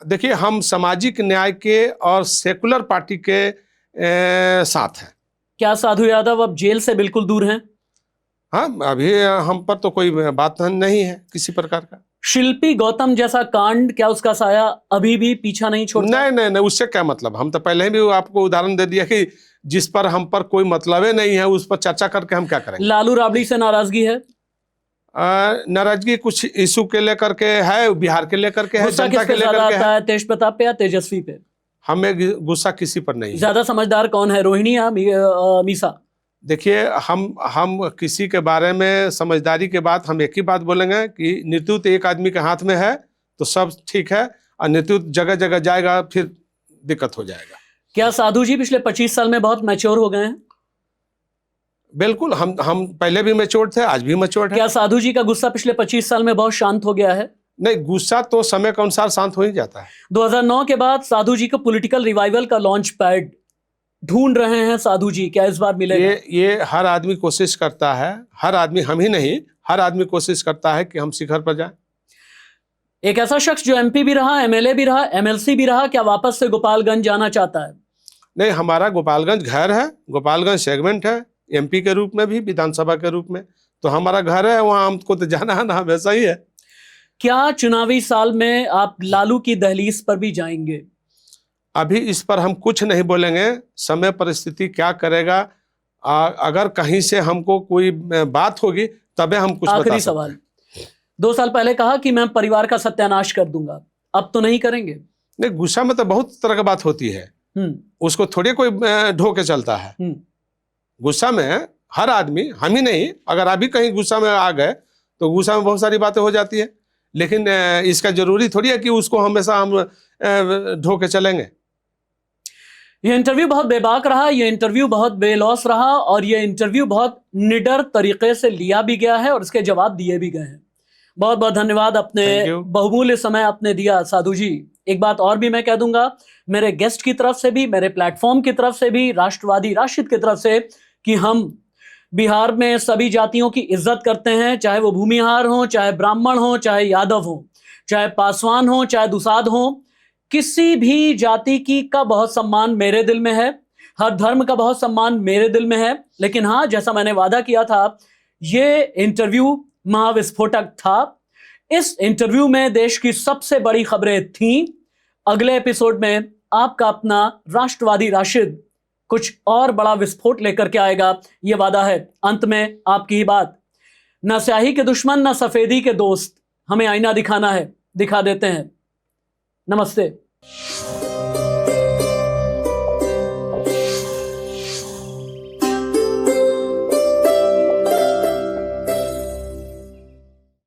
देखिए, हम सामाजिक न्याय के और सेकुलर पार्टी के साथ हैं।
क्या साधु यादव अब जेल से बिल्कुल दूर हैं?
हाँ, अभी हम पर तो कोई बात नहीं है किसी प्रकार का।
शिल्पी गौतम जैसा कांड, क्या उसका साया अभी भी पीछा नहीं छोड़ता?
नहीं, उससे क्या मतलब? हम तो पहले भी आपको उदाहरण दे दिया कि जिस पर हम पर कोई मतलब ही नहीं है उस पर चर्चा करके हम क्या करेंगे।
लालू राबड़ी से नाराजगी है?
नाराजगी कुछ इशू के लेकर के है, बिहार के लेकर के है, जनता के लेकर के है।
तेज प्रताप पे या तेजस्वी पे?
हमें गुस्सा किसी पर नहीं है।
ज्यादा समझदार कौन है, रोहिणी या मीसा?
देखिए, हम किसी के बारे में समझदारी के बात हम एक ही बात बोलेंगे कि नेतृत्व एक आदमी के हाथ में है तो सब ठीक है, और नेतृत्व जगह जगह जाएगा फिर दिक्कत हो जाएगा।
क्या साधु जी पिछले 25 साल में बहुत मैच्योर हो गए हैं?
बिल्कुल, हम पहले भी मैच्योर थे, आज भी मैच्योर है।
क्या साधु जी का गुस्सा पिछले 25 साल में बहुत शांत हो गया है?
नहीं, गुस्सा तो समय के अनुसार शांत हो ही जाता है।
2009 के बाद साधु जी को पॉलिटिकल रिवाइवल का लॉन्च पैड ढूंढ रहे हैं साधु जी, क्या इस बार मिलेगा?
ये हर आदमी कोशिश करता है, हर आदमी, हम ही नहीं, हर आदमी कोशिश करता है कि हम शिखर पर जाएं।
एक ऐसा शख्स जो एमपी भी रहा, एमएलए भी रहा, एमएलसी भी रहा, क्या वापस से गोपालगंज जाना चाहता है?
नहीं, हमारा गोपालगंज घर है, गोपालगंज सेगमेंट है, एमपी के रूप में भी, विधानसभा के रूप में, तो हमारा घर है, वहां हमको तो जाना है ना, हमेशा ही है।
क्या चुनावी साल में आप लालू की दहलीज पर भी जाएंगे?
अभी इस पर हम कुछ नहीं बोलेंगे, समय परिस्थिति क्या करेगा। अगर कहीं से हमको कोई बात होगी तबे हम कुछ बता सकते हैं।
आखिरी सवाल, 2 साल पहले कहा कि मैं परिवार का सत्यानाश कर दूंगा, अब तो नहीं करेंगे?
नहीं, गुस्सा में तो बहुत तरह की बात होती है, उसको थोड़ी कोई ढो के चलता है। गुस्सा में हर आदमी, हम ही नहीं, अगर अभी कहीं गुस्सा में आ गए तो गुस्सा में बहुत सारी बातें हो जाती है, लेकिन इसका जरूरी थोड़ी है कि उसको हमेशा हम ढो के चलेंगे।
ये इंटरव्यू बहुत बेबाक रहा, ये इंटरव्यू बहुत बेलौस रहा और ये इंटरव्यू बहुत निडर तरीके से लिया भी गया है और इसके जवाब दिए भी गए हैं। बहुत बहुत धन्यवाद, अपने
Thank you.
बहुमूल्य समय आपने दिया साधु जी। एक बात और भी मैं कह दूंगा मेरे गेस्ट की तरफ से भी, मेरे प्लेटफॉर्म की तरफ से भी, राष्ट्रवादी राशिद की तरफ से, कि हम बिहार में सभी जातियों की इज्जत करते हैं, चाहे वो भूमिहार हो, चाहे ब्राह्मण हो, चाहे यादव हो, चाहे पासवान हो, चाहे दुसाध हो। किसी भी जाति की का बहुत सम्मान मेरे दिल में है, हर धर्म का बहुत सम्मान मेरे दिल में है। लेकिन हाँ, जैसा मैंने वादा किया था, ये इंटरव्यू महाविस्फोटक था। इस इंटरव्यू में देश की सबसे बड़ी खबरें थीं। अगले एपिसोड में आपका अपना राष्ट्रवादी राशिद कुछ और बड़ा विस्फोट लेकर के आएगा, ये वादा है। अंत में आपकी ही बात, न स्याही के दुश्मन न सफेदी के दोस्त, हमें आईना दिखाना है, दिखा देते हैं। नमस्ते।